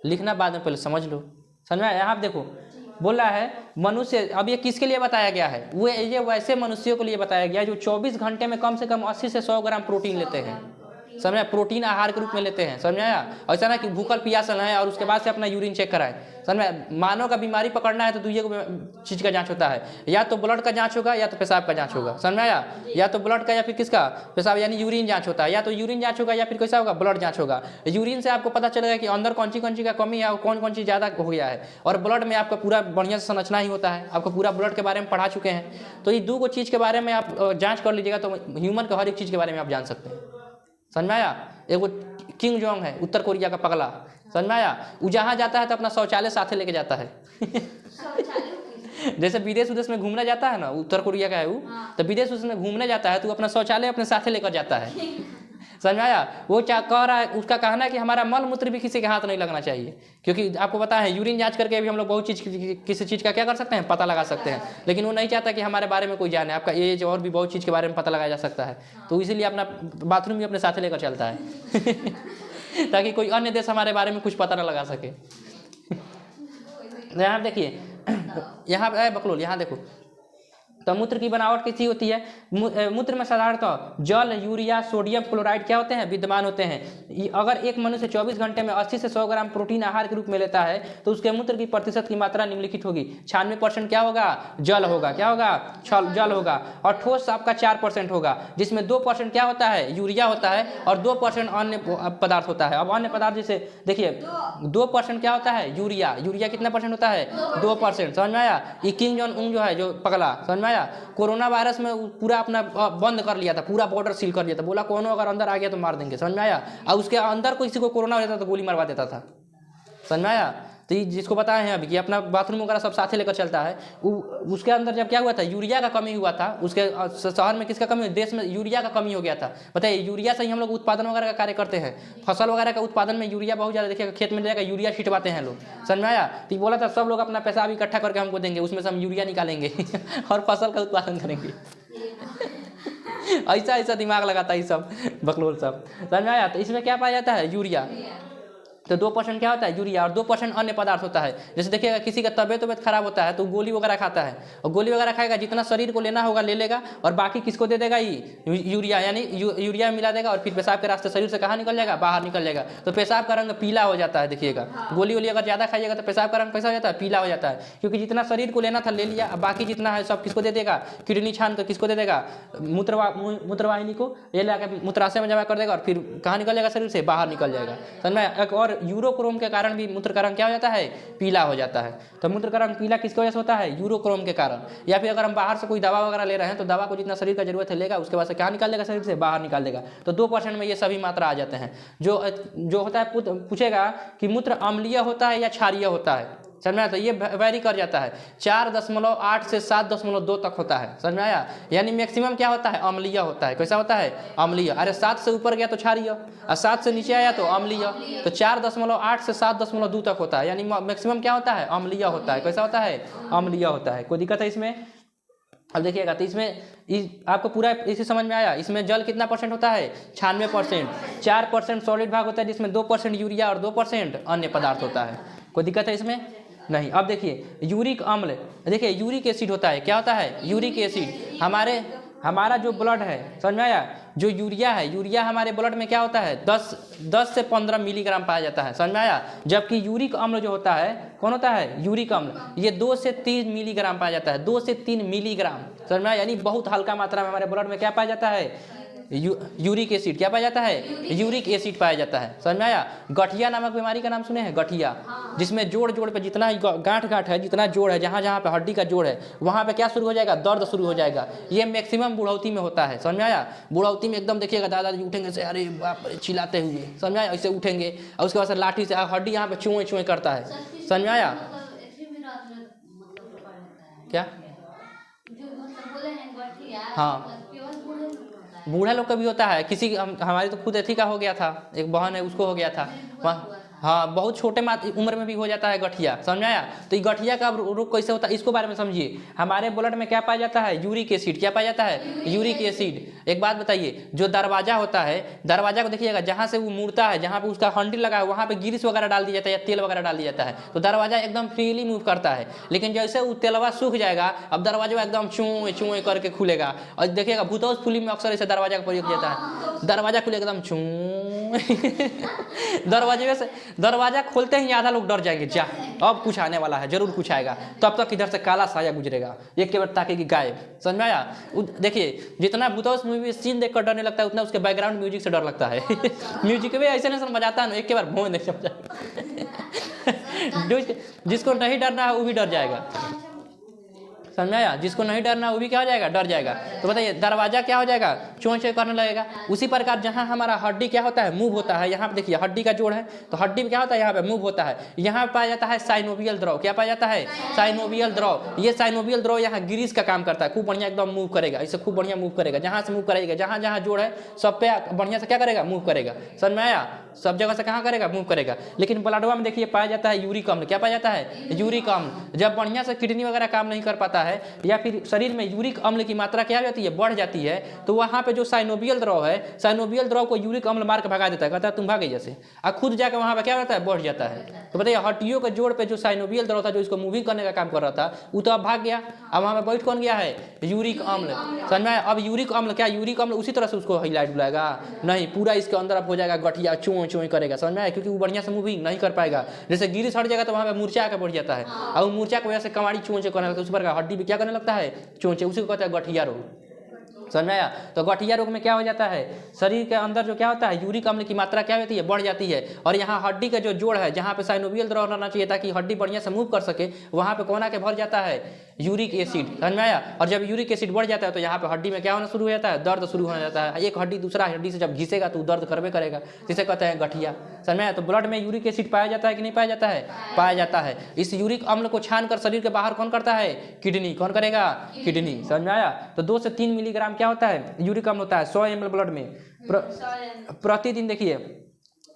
लिखना बाद में, पहले समझ लो। समझ में आया। यहाँ आप देखो बोल रहा है मनुष्य। अब ये किसके लिए बताया गया है, वो ये वैसे मनुष्यों के लिए बताया गया है जो 24 घंटे में कम से कम 80 से 100 ग्राम प्रोटीन लेते हैं। समझ में, प्रोटीन आहार के रूप में लेते हैं, समझ में आया। ऐसा ना कि भूखल प्यासल है और उसके बाद से अपना यूरिन चेक कराएं, समझ में। मानव का बीमारी पकड़ना है तो दुइये को चीज़ का जांच होता है, या तो ब्लड का जांच होगा या तो पेशाब का जांच होगा, समझ में आया। या तो ब्लड का या फिर किसका, पेशाब यानी यूरिन जांच होता है, या तो यूरिन जांच होगा या फिर कैसा होगा, ब्लड जांच होगा। यूरिन से आपको पता चलेगा कि अंदर कौन सी का कमी है और कौन कौन चीज़ ज़्यादा हो गया है, और ब्लड में आपका पूरा बढ़िया से समझना ही होता है, आपको पूरा ब्लड के बारे में पढ़ा चुके हैं। तो ये दो को चीज़ के बारे में आप जाँच कर लीजिएगा तो ह्यूमन के हर एक चीज़ के बारे में आप जान सकते हैं, समझ में आया। एगो किंग जोंग है उत्तर कोरिया का पगला, समझ में आया। वो जहाँ जाता है तो अपना शौचालय साथे लेके जाता है जैसे विदेश उदेश में घूमने जाता है ना, उत्तर कोरिया का है वो, तो विदेश उसमें घूमने जाता है तो अपना शौचालय अपने साथे लेकर जाता है समझ में आया। वो क्या कह रहा है, उसका कहना है कि हमारा मल मूत्र भी किसी के हाथ नहीं लगना चाहिए, क्योंकि आपको पता है यूरिन जांच करके भी हम लोग बहुत चीज़ किसी चीज़ का क्या कर सकते हैं, पता लगा सकते हैं। लेकिन वो नहीं चाहता कि हमारे बारे में कोई जाने, आपका एज और भी बहुत चीज़ के बारे में पता लगाया जा सकता है, तो इसीलिए अपना बाथरूम भी अपने साथ लेकर चलता है ताकि कोई अन्य देश हमारे बारे में कुछ पता न लगा सके यहाँ देखिए, यहाँ पे बकलोल, यहाँ देखो, तो मूत्र की बनावट कैसी होती है। मूत्र में साधारणतः जल, यूरिया, सोडियम क्लोराइड क्या होते हैं, विद्यमान होते हैं। अगर एक मनुष्य 24 घंटे में 80 से 100 ग्राम प्रोटीन आहार के रूप में लेता है तो उसके मूत्र की प्रतिशत की मात्रा निम्नलिखित होगी। 96% क्या होगा, जल होगा, क्या होगा, जल होगा। और ठोस आपका 4% होगा, जिसमें 2% क्या होता है, यूरिया होता है, और 2% अन्य पदार्थ होता है। अब अन्य पदार्थ जैसे देखिए 2% क्या होता है, यूरिया। यूरिया कितना परसेंट होता है, 2%, समझ में आया। ये किंग जॉन उंग जो है, जो पगला, समझ में आया, कोरोना वायरस में पूरा अपना बंद कर लिया था, पूरा बॉर्डर सील कर लिया था, बोला कौन अगर अंदर आ गया तो मार देंगे, समझ में आया। और उसके अंदर किसी को कोरोना हो जाता तो गोली मरवा देता था, समझ में आया। तो ये जिसको बताए हैं अभी कि अपना बाथरूम वगैरह सब साथे लेकर चलता है, उसके अंदर जब क्या हुआ था, यूरिया का कमी हुआ था, उसके शहर में किसका कमी, देश में यूरिया का कमी हो गया था। बताइए, यूरिया से ही हम लोग उत्पादन वगैरह का कार्य करते हैं, फसल वगैरह का उत्पादन में यूरिया बहुत ज़्यादा, देखिएगा खेत में जाएगा यूरिया छिटवाते हैं लोग, समझ में आया। तो बोला था सब लोग अपना पैसा भी इकट्ठा करके हमको देंगे, उसमें से हम यूरिया निकालेंगे और फसल का उत्पादन करेंगे ऐसा ऐसा दिमाग लगाता है ये सब बकलोल सब, समझ में आया। तो इसमें क्या पाया जाता है, यूरिया। तो 2% क्या होता है, यूरिया, और 2% अन्य पदार्थ होता है। जैसे देखिएगा किसी का तबीयत खराब होता है तो गोली वगैरह खाता है, और गोली वगैरह खाएगा, जितना शरीर को लेना होगा ले लेगा, और बाकी किसको दे देगा, ये यूरिया, यानी यूरिया मिला देगा, और फिर पेशाब के रास्ते शरीर से कहाँ निकल जाएगा, बाहर निकल जाएगा। तो पेशाब का रंग पीला हो जाता है, देखिएगा गोली वोली अगर ज़्यादा खाइएगा तो पेशाब का रंग कैसा हो जाता है, पीला हो जाता है, क्योंकि जितना शरीर को लेना था ले लिया, अब बाकी जितना है सब किसको दे देगा, किडनी छान कर किसको दे देगा, मूत्रवाहिनी को, ये ला के मूत्राशय में जमा कर देगा, और फिर कहाँ निकल जाएगा, शरीर से बाहर निकल जाएगा, समझ में। एक और यूरोक्रोम के कारण भी मूत्र का रंग क्या हो जाता है, पीला हो जाता है। तो मूत्र का रंग पीला किसकी वजह से होता है, यूरोक्रोम के कारण। या फिर अगर हम बाहर से कोई दवा वगैरह ले रहे हैं तो दवा को जितना शरीर का जरूरत है लेगा, उसके बाद से क्या निकाल देगा, शरीर से बाहर निकाल देगा। तो 2% में ये सभी मात्रा आ जाते हैं। जो होता है, पूछेगा कि मूत्र अम्लीय होता है या क्षारीय होता है, समझ में आया। तो ये वैरी कर जाता है, 4.8 से 7.2 तक होता है, समझ में आया। यानी मैक्सिमम क्या होता है, अम्लीय होता है। कैसा होता है, अम्लीय। अरे 7 से ऊपर गया तो क्षारीय, और 7 से नीचे आया तो अम्लीय। तो 4.8 से 7.2 तक होता है, यानी मैक्सिमम क्या होता है, अम्लीय होता है। कैसा होता है, अम्लीय होता है। कोई दिक्कत है इसमें? अब देखिएगा, तो इसमें आपको पूरा इसी समझ में आया। इसमें जल कितना परसेंट होता है, 96%। 4% सॉलिड भाग होता है, जिसमें 2% यूरिया और 2% अन्य पदार्थ होता है। कोई दिक्कत है इसमें? नहीं। अब देखिए यूरिक अम्ल, देखिए यूरिक एसिड होता है, क्या होता है, यूरिक एसिड। हमारा जो ब्लड है, समझ में आया, जो यूरिया है, यूरिया हमारे ब्लड में क्या होता है, 10 से 15 मिलीग्राम पाया जाता है, समझ में आया। जबकि यूरिक अम्ल जो होता है, कौन होता है, यूरिक अम्ल, ये 2 से 3 मिलीग्राम पाया जाता है, 2 से 3 मिलीग्राम, समझ में आया। यानी बहुत हल्का मात्रा में हमारे ब्लड में क्या पाया जाता है, यूरिक एसिड। क्या पाया जाता है, यूरिक एसिड पाया जाता है, समझ में आया। गठिया नामक बीमारी का नाम सुने हैं, गठिया, जिसमें जोड़ पे जितना गांठ है, जितना जोड़ है, जहाँ पे हड्डी का जोड़ है, वहाँ पे क्या शुरू हो जाएगा, दर्द शुरू हो जाएगा। ये मैक्सिमम बुढ़ौती में होता है, समझ में आया। बुढ़ौती में एकदम देखिएगा दादाजी उठेंगे से अरे बाप रे चिल्लाते हुए, समझ में आया, ऐसे उठेंगे, और उसके बाद से लाठी से हड्डी यहाँ पे चुए चुए करता है, समझ में आया। क्या, हाँ, बूढ़ा लोग का भी होता है। किसी हमारी तो खुद एथी का हो गया था, एक बहन है उसको हो गया था, हाँ, बहुत छोटे उम्र में भी हो जाता है गठिया, समझ में आया। तो ये गठिया का रोग कैसे होता है, इसको बारे में समझिए। हमारे ब्लड में क्या पाया जाता है, यूरिक एसिड। क्या पाया जाता है, यूरिक एसिड। एक बात बताइए, जो दरवाजा होता है, दरवाजा को देखिएगा, जहाँ से वो मुड़ता है, जहाँ पे उसका हैंडल लगा है, वहाँ पे ग्रीस वगैरह डाल दिया जाता है या तेल वगैरह डाल दिया जाता है, तो दरवाजा एकदम फ्रीली मूव करता है। लेकिन जैसे वो तेलवा सूख जाएगा, अब दरवाजा एकदम चूँ चूँ करके खुलेगा। और देखिएगा भूतोस फिल्म में अक्सर ऐसे दरवाजा का प्रयोग किया जाता है। दरवाजा खुले एकदम चूं दरवाजे में से दरवाजा खोलते ही आधा लोग डर जाएंगे, जा अब कुछ आने वाला है, जरूर कुछ आएगा। तब तक इधर से काला साया गुजरेगा, एक के बार ताकि गायब। समझ में आया? देखिए जितना भूतोस मूवी सीन देखकर डरने लगता है उतना उसके बैकग्राउंड म्यूजिक से डर लगता है। म्यूजिक भी ऐसे नहीं बजाता है ना, एक के बार भों नहीं समझा। जिसको नहीं डरना है वो भी डर जाएगा। समझ में आया? जिसको नहीं डरना वो भी क्या हो जाएगा, डर जाएगा। तो बताइए दरवाजा क्या हो जाएगा, चों चों करने लगेगा। उसी प्रकार जहाँ हमारा हड्डी क्या होता है, मूव होता है। यहाँ पे देखिए हड्डी का जोड़ है तो हड्डी में क्या होता है, यहाँ पे मूव होता है। यहाँ पाया जाता है साइनोवियल द्रव। क्या पाया जाता है, साइनोवियल द्रव। ये साइनोवियल द्रव यहाँ ग्रीस का काम करता है, खूब बढ़िया एकदम मूव करेगा, इसे खूब बढ़िया मूव करेगा। जहाँ से मूव करेगा, जहाँ जहाँ जोड़ है सब पे बढ़िया से क्या करेगा, मूव करेगा। समझ में आया? सब जगह से कहाँ करेगा, मूव करेगा। लेकिन ब्लडवा में देखिए पाया जाता है यूरिक अम्ल। क्या पाया जाता है, यूरिक अम्ल। जब बढ़िया से किडनी वगैरह काम नहीं कर पाता है या फिर शरीर में यूरिक अम्ल की मात्रा क्या हो जाती है, बढ़ जाती है, तो वहाँ पे जो साइनोवियल द्रव है, साइनोवियल द्रव को यूरिक अम्ल मार के भगा देता है, कहता है तुम भागे जैसे, और खुद जाकर वहाँ पे क्या होता है, बढ़ जाता है। तो बताइए हड्डियों के जोड़ पे जो साइनोवियल द्रव था जो इसको मूविंग करने का काम कर रहा था वो तो अब भाग गया। अब वहाँ पे बैठ कौन गया है, यूरिक अम्ल। समझ में आया? अब यूरिक अम्ल क्या, यूरिक अम्ल उसी तरह से उसको हिलाइट बुलाएगा नहीं, पूरा इसके अंदर अब हो जाएगा गठिया, चों चों करेगा। समझ में आया? क्योंकि वो बढ़िया से मूविंग नहीं कर पाएगा। जैसे गिरिस हट जाएगा तो वहाँ पे मूर्छा आकर बढ़ जाता है, और मूर्छा की वजह से कमाड़ी चों चों करने लगता है, उस पर हड्डी भी क्या करने लगता है, चोंचे, उसी को कहते हैं गठिया रोग। समझ में आया? तो गठिया रोग में क्या हो जाता है, शरीर के अंदर जो क्या होता है, यूरिक अम्ल की मात्रा क्या होती है, बढ़ जाती है। और यहाँ हड्डी का जो जोड़ है, जहाँ पे साइनोवियल द्रव रहना चाहिए ताकि हड्डी बढ़िया से मूव कर सके, वहाँ पे कौन आके भर जाता है, यूरिक एसिड। समझ में आया? और जब यूरिक एसिड बढ़ जाता है तो यहाँ पे हड्डी में क्या होना शुरू हो जाता है, दर्द शुरू होने जाता है। एक हड्डी दूसरा हड्डी से जब घिसेगा तो दर्द करबे करेगा, जिसे कहते हैं गठिया। समझ में आया? तो ब्लड में यूरिक एसिड पाया जाता है कि नहीं पाया जाता है, पाया जाता है। इस यूरिक अम्ल को छान कर शरीर के बाहर कौन करता है, किडनी। कौन करेगा, किडनी। समझ में आया? तो 2 से 3 मिलीग्राम क्या होता है, यूरिक अम्ल होता है 100 ml ब्लड में प्रतिदिन। देखिए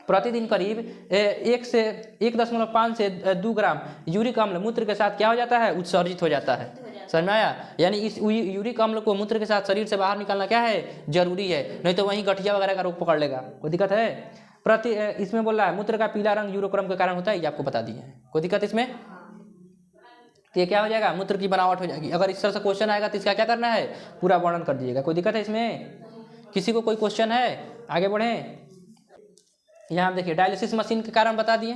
प्रतिदिन करीब 1.5 से 2 ग्राम यूरिक अम्ल मूत्र के साथ क्या हो जाता है, उत्सर्जित हो जाता है। समझ में आया? यानी इस यूरिक अम्ल को मूत्र के साथ शरीर से बाहर निकालना क्या है, जरूरी है, नहीं तो वहीं गठिया वगैरह का रोग पकड़ लेगा। कोई दिक्कत है? इसमें बोल रहा है मूत्र का पीला रंग यूरोक्रम के कारण होता है, ये आपको बता दिए। कोई दिक्कत इसमें? तो ये क्या हो जाएगा, मूत्र की बनावट हो जाएगी। अगर इस तरह से क्वेश्चन आएगा तो इसका क्या करना है, पूरा वर्णन कर दीजिएगा। कोई दिक्कत है इसमें? किसी को कोई क्वेश्चन है? आगे बढ़ें। यहाँ देखिए डायलिसिस मशीन के कारण बता दिए।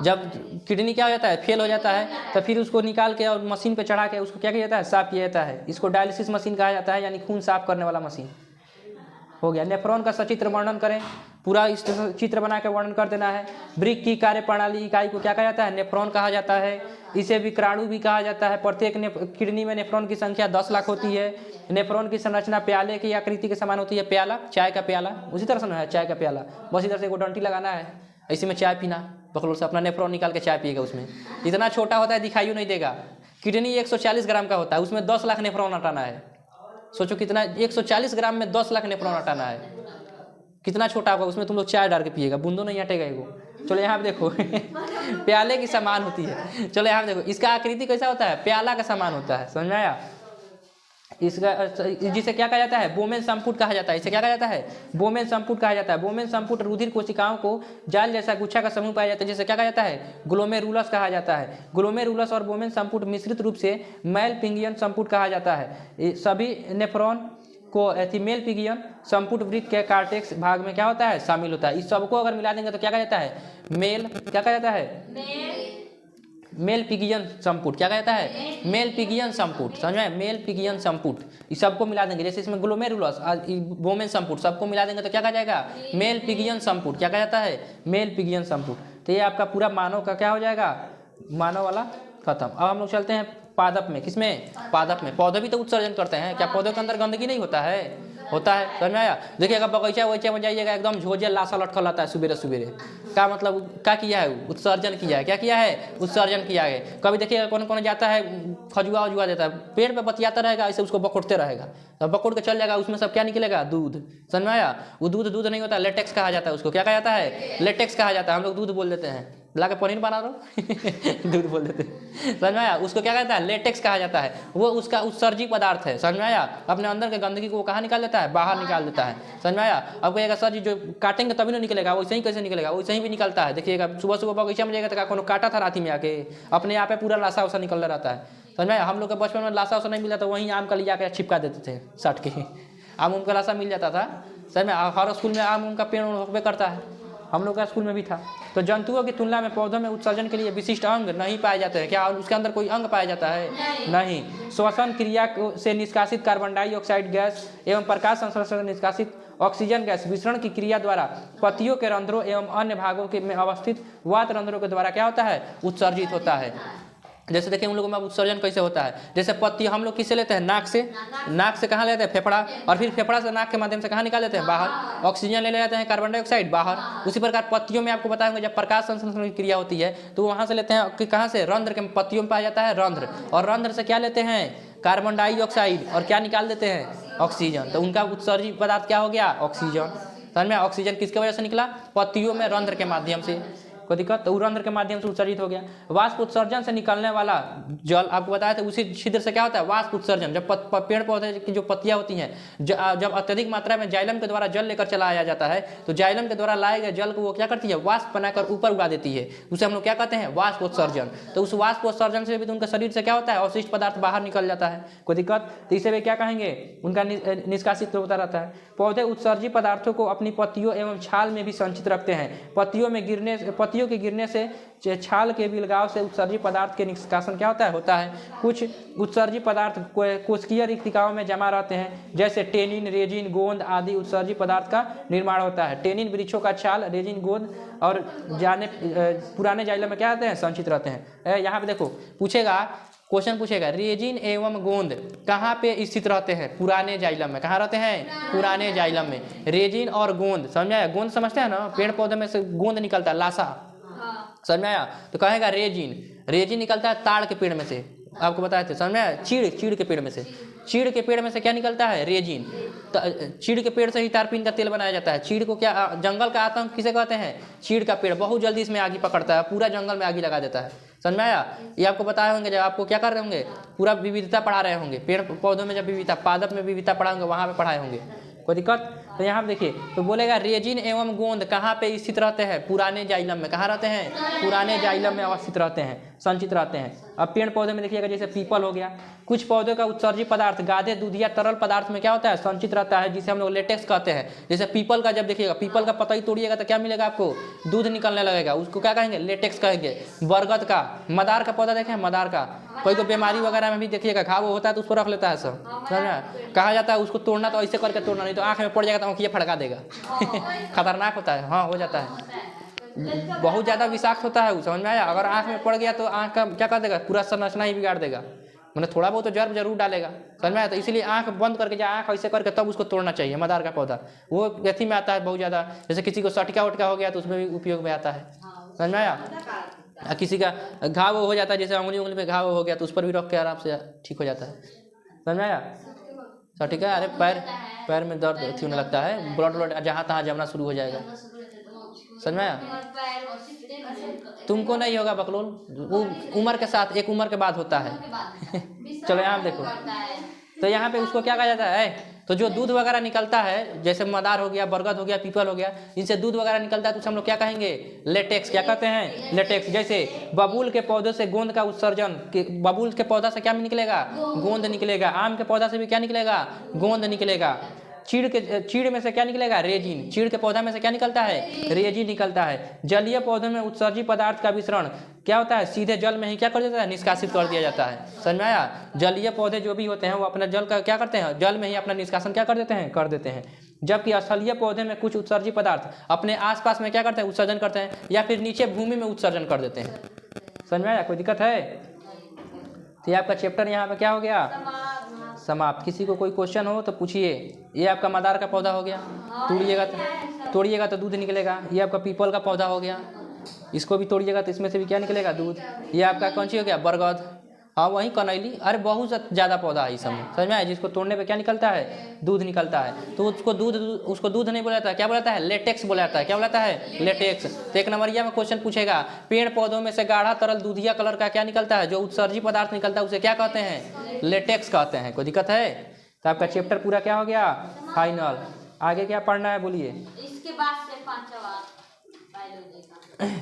जब किडनी क्या हो जाता है, फेल हो जाता है, तो फिर उसको निकाल के और मशीन पे चढ़ा के उसको क्या किया जाता है, साफ किया जाता है। इसको डायलिसिस मशीन कहा जाता है, यानी खून साफ करने वाला मशीन। हो गया। नेफ्रॉन का सचित्र वर्णन करें, पूरा इस चित्र बना के वर्णन कर देना है। वृक्क की कार्य प्रणाली इकाई को क्या कहा जाता है, नेफ्रॉन कहा जाता है। इसे विक्राणु भी कहा जाता है। प्रत्येक किडनी में नेफ्रॉन की संख्या 10 लाख होती है। नेफ्रॉन की संरचना प्याले की आकृति के समान होती है। प्याला, चाय का प्याला, उसी तरह से ना है चाय का प्याला, बस इधर से एक डंटी लगाना है, इसी में चाय पीना, बकलोल से अपना नेफ्रॉन निकाल के चाय पिएगा। उसमें इतना छोटा होता है दिखाई नहीं देगा। किडनी 140 ग्राम का होता है, उसमें 10 लाख नेफ्रॉन हटाना है। सोचो कितना, 140 ग्राम में 10 लाख नेफ्रॉन हटाना है, कितना छोटा होगा। उसमें तुम लोग चाय डाल के पिएगा, बूंदो नहीं हटेगा एगो। चलो यहाँ पे देखो प्याले की समान होती है। चलो यहाँ पे देखो, इसका आकृति कैसा होता है, प्याला का समान होता है। समझ में आया? इसका जिसे क्या कहा जाता है, बोमेन संपुट कहा जाता है। इसे क्या कहा जाता है, बोमेन संपुट कहा जाता है। बोमेन संपुट रुधिर कोशिकाओं को जाल जैसा गुच्छा का समूह पाया जाता है, जिसे क्या कहा जाता है, ग्लोमेरुलस कहा जाता है। ग्लोमेरुलस और बोमेन संपुट मिश्रित रूप से मेल पिंगियन संपुट कहा जाता है। सभी नेफ्रॉन को मेल पिगियन संपुट वृक्क के कार्टेक्स भाग में क्या होता है, शामिल होता है। इस सबको अगर मिला देंगे तो क्या कहा जाता है, मेल, क्या कहा जाता है, मेल पिगियन संपुट। क्या कहा जाता है, मेल पिगियन संपुट। समझ में, मेल पिगियन संपुट। इस सबको मिला देंगे, जैसे इसमें ग्लोमेरुलस, बोमेन संपुट, सबको मिला देंगे तो क्या कहा जाएगा, मेल पिगियन संपुट। क्या कहा जाता है, मेल पिगियन संपुट। तो ये आपका पूरा मानव का क्या हो जाएगा, मानव वाला खत्म। अब हम लोग चलते हैं पादप में। किसमें, पादप में। पौधे भी तो उत्सर्जन करते हैं। क्या पौधों के अंदर गंदगी नहीं होता है, होता है। समझ में आया? देखिए अगर बगीचा वगीचा में जाइएगा, एकदम झोझे लाशा लटकल आता है सुबेरे सुबेरे। क्या मतलब, क्या किया है, उत्सर्जन किया है। क्या किया है, उत्सर्जन किया है। कभी देखिएगा कौन कौन जाता है, खजुआ उजुआ देता है, पेड़ पे बतियाता रहेगा, ऐसे उसको बकोड़ते रहेगा, तब बकोड़ के चल जाएगा, उसमें सब क्या निकलेगा, दूध। समझ में आया? वो दूध नहीं होता, लेटेक्स कहा जाता है उसको। क्या कहा जाता है, लेटेक्स कहा जाता है। हम लोग दूध बोल देते हैं, ला के पनीर बना दो दूध बोल देते हैं। समझ में आया? उसको क्या कहता है, लेटेक्स कहा जाता है। वो उसका उत्सर्जी पदार्थ है। समझ में आया? अपने अंदर के गंदगी को वो कहाँ निकाल देता है, बाहर निकाल देता है। समझ में आया? अब कहेगा सर जी जो काटेंगे तभी नहीं निकलेगा, वैसे ही कैसे निकलेगा, वैसे ही भी निकलता है। देखिएगा सुबह सुबह बगीचा में जाएगा तो काटा था राती में आके, अपने यहाँ पे पूरा लाशा उसा निकल रहता है। समझ में आया? हम लोग के बचपन में लाशा उसा नहीं मिला तो वहीं आम का लिया के छिपका देते थे साट के। आम उम का लाशा मिल जाता था। सर में हर स्कूल में आम उम का पेड़ होबे करता है, हम लोग का स्कूल में भी था। तो जंतुओं की तुलना में पौधों में उत्सर्जन के लिए विशिष्ट अंग नहीं पाए जाते हैं। क्या उसके अंदर कोई अंग पाया जाता है? नहीं। श्वसन क्रिया से निष्कासित कार्बन डाइऑक्साइड गैस एवं प्रकाश संश्लेषण से निष्कासित ऑक्सीजन गैस विसरण की क्रिया द्वारा पत्तियों के रंध्रों एवं अन्य भागों के में अवस्थित वात रंध्रों के द्वारा क्या होता है? उत्सर्जित होता है। जैसे देखिए उन लोगों में उत्सर्जन कैसे होता है, जैसे पत्ती हम लोग किससे लेते हैं? नाक से। नाक से कहाँ लेते हैं? फेफड़ा, और फिर फेफड़ा से नाक के माध्यम से कहाँ निकाल लेते हैं? बाहर। ऑक्सीजन ले लेते हैं, कार्बन डाइऑक्साइड बाहर। उसी प्रकार पत्तियों में आपको बताएंगे जब प्रकाश संश्लेषण की क्रिया होती है तो वहाँ से लेते हैं कि कहाँ से? रंध्र के पत्तियों में पाया जाता है रंध्र, और रंध्र से क्या लेते हैं? कार्बन डाइऑक्साइड, और क्या निकाल देते हैं? ऑक्सीजन। तो उनका उत्सर्जित पदार्थ क्या हो गया? ऑक्सीजन। समझ में? ऑक्सीजन किसके वजह से निकला? पत्तियों में रंध्र के माध्यम से। कोई दिक्कत? तो रंध्र के माध्यम से उत्सर्जित हो गया। वाष्प उत्सर्जन से निकलने वाला जल आपको बताया था, उसी छिद्र से क्या होता है? वाष्प उत्सर्जन। जब पेड़ पौधे की जो पत्तियां होती हैं, जब अत्यधिक मात्रा में जाइलम के द्वारा जल लेकर चला आया जाता है तो जाइलम के द्वारा लाए गए जल को वो क्या करती है? वाष्प बनाकर ऊपर उड़ा देती है। उसे हम लोग क्या कहते हैं? वाष्प उत्सर्जन। तो उस वाष्प उत्सर्जन से भी तो उनके शरीर से क्या होता है? अवशिष्ट पदार्थ बाहर निकल जाता है। कोई दिक्कत? तो इसे वे क्या कहेंगे? उनका निष्कासित होता रहता है। पौधे उत्सर्जित पदार्थों को अपनी पत्तियों एवं छाल में भी संचित रखते हैं। पत्तियों के गिरने से छाल के बिलगाव से उत्सर्जित पदार्थ के निष्कासन क्या होता है? कुछ उत्सर्जित पदार्थ कोशिकीय रिक्तिकाओं में जमा रहते हैं, जैसे टेनिन, रेजिन, गोंद आदि उत्सर्जित पदार्थ का निर्माण होता है। टेनिन वृक्षों का छाल, रेजिन, गोंद और पुराने जाइलम में क्या रहते हैं? संचित रहते हैं। यहाँ पे देखो क्वेश्चन पूछेगा रेजिन एवं गोंद कहाँ पे स्थित रहते हैं? पुराने जाइलम में। कहाँ रहते हैं? पुराने जाइलम में। रेजिन और गोंद, समझ में आया? गोंद समझते हैं ना, पेड़ पौधे में से गोंद निकलता है, लाशा, समझ में आया? तो कहेगा रेजिन निकलता है ताड़ के पेड़ में से, आपको बताए थे, समझ में आया? चीड़ के पेड़ में से, चीड़ के पेड़ में से क्या निकलता है? रेजिन। चीड़ के पेड़ से ही तारपीन का तेल बनाया जाता है। चीड़ को क्या जंगल का आतंक किसे कहते हैं? चीड़ का पेड़ बहुत जल्दी इसमें आग पकड़ता है, पूरा जंगल में आग लगा देता है। समझ में आया? ये आपको बताए होंगे जब आपको क्या कर रहे होंगे, पूरा विविधता पढ़ा रहे होंगे, पेड़ पौधों में जब विविधता, पादप में विविधता पढ़ा होंगे वहाँ पे पढ़ाए होंगे। कोई दिक्कत? तो यहाँ पे देखिए, तो बोलेगा रेजिन एवं गोंद कहाँ पे स्थित रहते हैं? पुराने जाइलम में। कहाँ रहते हैं? पुराने जाइलम में अवस्थित रहते हैं, संचित रहते हैं। अब पेड़ पौधे में देखिएगा, जैसे पीपल हो गया, कुछ पौधों का उत्सर्जित पदार्थ गाढ़े दूध या तरल पदार्थ में क्या होता है? संचित रहता है, जिसे हम लोग लेटेक्स कहते हैं। जैसे पीपल का जब देखिएगा, पीपल का पता ही तोड़िएगा तो क्या मिलेगा आपको? दूध निकलने लगेगा, उसको क्या कहेंगे? लेटेक्स कहेंगे। बरगद का, मदार का पौधा देखें, मदार का कोई तो बीमारी वगैरह में भी देखिएगा घाव होता है तो उसको रख लेता है सब, समझ में? कहा जाता है उसको तोड़ना तो ऐसे करके तोड़ना, नहीं तो आँख में पड़ जाएगा तो आँख ये फड़का देगा। खतरनाक होता है, हाँ हो जाता है, बहुत ज़्यादा विषाक्त होता है, समझ में आया? अगर आँख में पड़ गया तो आँख का क्या कर देगा? पूरा संरचना ही बिगाड़ देगा, मतलब थोड़ा बहुत तो जर्म जरूर डालेगा, समझ में आया? तो इसलिए आँख बंद करके या आँख ऐसे करके तब उसको तोड़ना चाहिए। मदार का पौधा वो व्यथी में आता है बहुत ज़्यादा, जैसे किसी को सटका उटका हो गया तो उसमें भी उपयोग में आता है, समझ में आया? किसी का घाव हो जाता है, जैसे उंगली में घाव हो गया तो उस पर भी रख के आराम से ठीक हो जाता है, समझ में आया? सटिका, अरे पैर में दर्द होने लगता है, ब्लड जहाँ तहाँ जमना शुरू हो जाएगा, समझ में आया? तुमको नहीं होगा बकलोल, वो उम्र के साथ, एक उम्र के बाद होता है। चलो यहाँ देखो, तो यहाँ पे उसको क्या कहा जाता है? तो जो दूध वगैरह निकलता है, जैसे मदार हो गया, बरगद हो गया, पीपल हो गया, इनसे दूध वगैरह निकलता है तो हम लोग क्या कहेंगे? लेटेक्स। क्या कहते हैं? लेटेक्स। जैसे बबूल के पौधे से गोंद का उत्सर्जन, बबूल के पौधा से क्या निकलेगा? गोंद निकलेगा। आम के पौधा से भी क्या निकलेगा? गोंद निकलेगा। चीड़ में से क्या निकलेगा? रेजिन। चीड़ के पौधा में से क्या निकलता है? रेजिन निकलता है। जलीय पौधों में उत्सर्जित पदार्थ का विसरण क्या होता है? सीधे जल में ही क्या कर देता है? निष्कासित कर दिया जाता है, समझ में आया? जलीय पौधे जो भी होते हैं वो अपना जल का क्या करते हैं? जल में ही अपना निष्कासन क्या कर देते हैं? कर देते हैं। जबकि स्थलीय पौधे में कुछ उत्सर्जित पदार्थ अपने आसपास में क्या करते हैं? उत्सर्जन करते हैं, या फिर नीचे भूमि में उत्सर्जन कर देते हैं, समझ में आया? कोई दिक्कत है? तो ये आपका चैप्टर यहाँ पे क्या हो गया? समाप्त। किसी को कोई क्वेश्चन हो तो पूछिए। ये आपका मदार का पौधा हो गया, तोड़िएगा तो दूध निकलेगा। ये आपका पीपल का पौधा हो गया, इसको भी तोड़िएगा तो इसमें से भी क्या निकलेगा? दूध। ये आपका कौन सी हो गया? बरगद, हाँ वही कनैली, अरे बहुत ज़्यादा पौधा है इस समय, समझ में आया? जिसको तोड़ने पे क्या निकलता है? दूध निकलता है। तो उसको दूध नहीं बोला जाता है, क्या बोला जाता है? लेटेक्स बोला जाता है। क्या बोला जाता है? लेटेक्स। तो एक नंबरिया में क्वेश्चन पूछेगा, पेड़ पौधों में से गाढ़ा तरल दूधिया कलर का क्या निकलता है? जो उत्सर्जित पदार्थ निकलता है उसे क्या कहते हैं? लेटेक्स कहते हैं। कोई दिक्कत है? तो आपका चैप्टर पूरा क्या हो गया? फाइनल। आगे क्या पढ़ना है बोलिए? इसके बाद से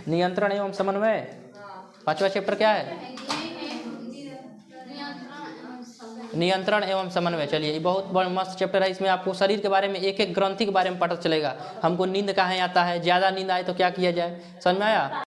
नियंत्रण एवं समन्वय। पांचवा चैप्टर क्या है? नियंत्रण एवं समन्वय। चलिए, ये बहुत बड़ा मस्त चैप्टर है। इसमें आपको शरीर के बारे में, एक एक ग्रंथि के बारे में पता चलेगा। हमको नींद कहाँ आता है, ज़्यादा नींद आए तो क्या किया जाए, समझ में आया।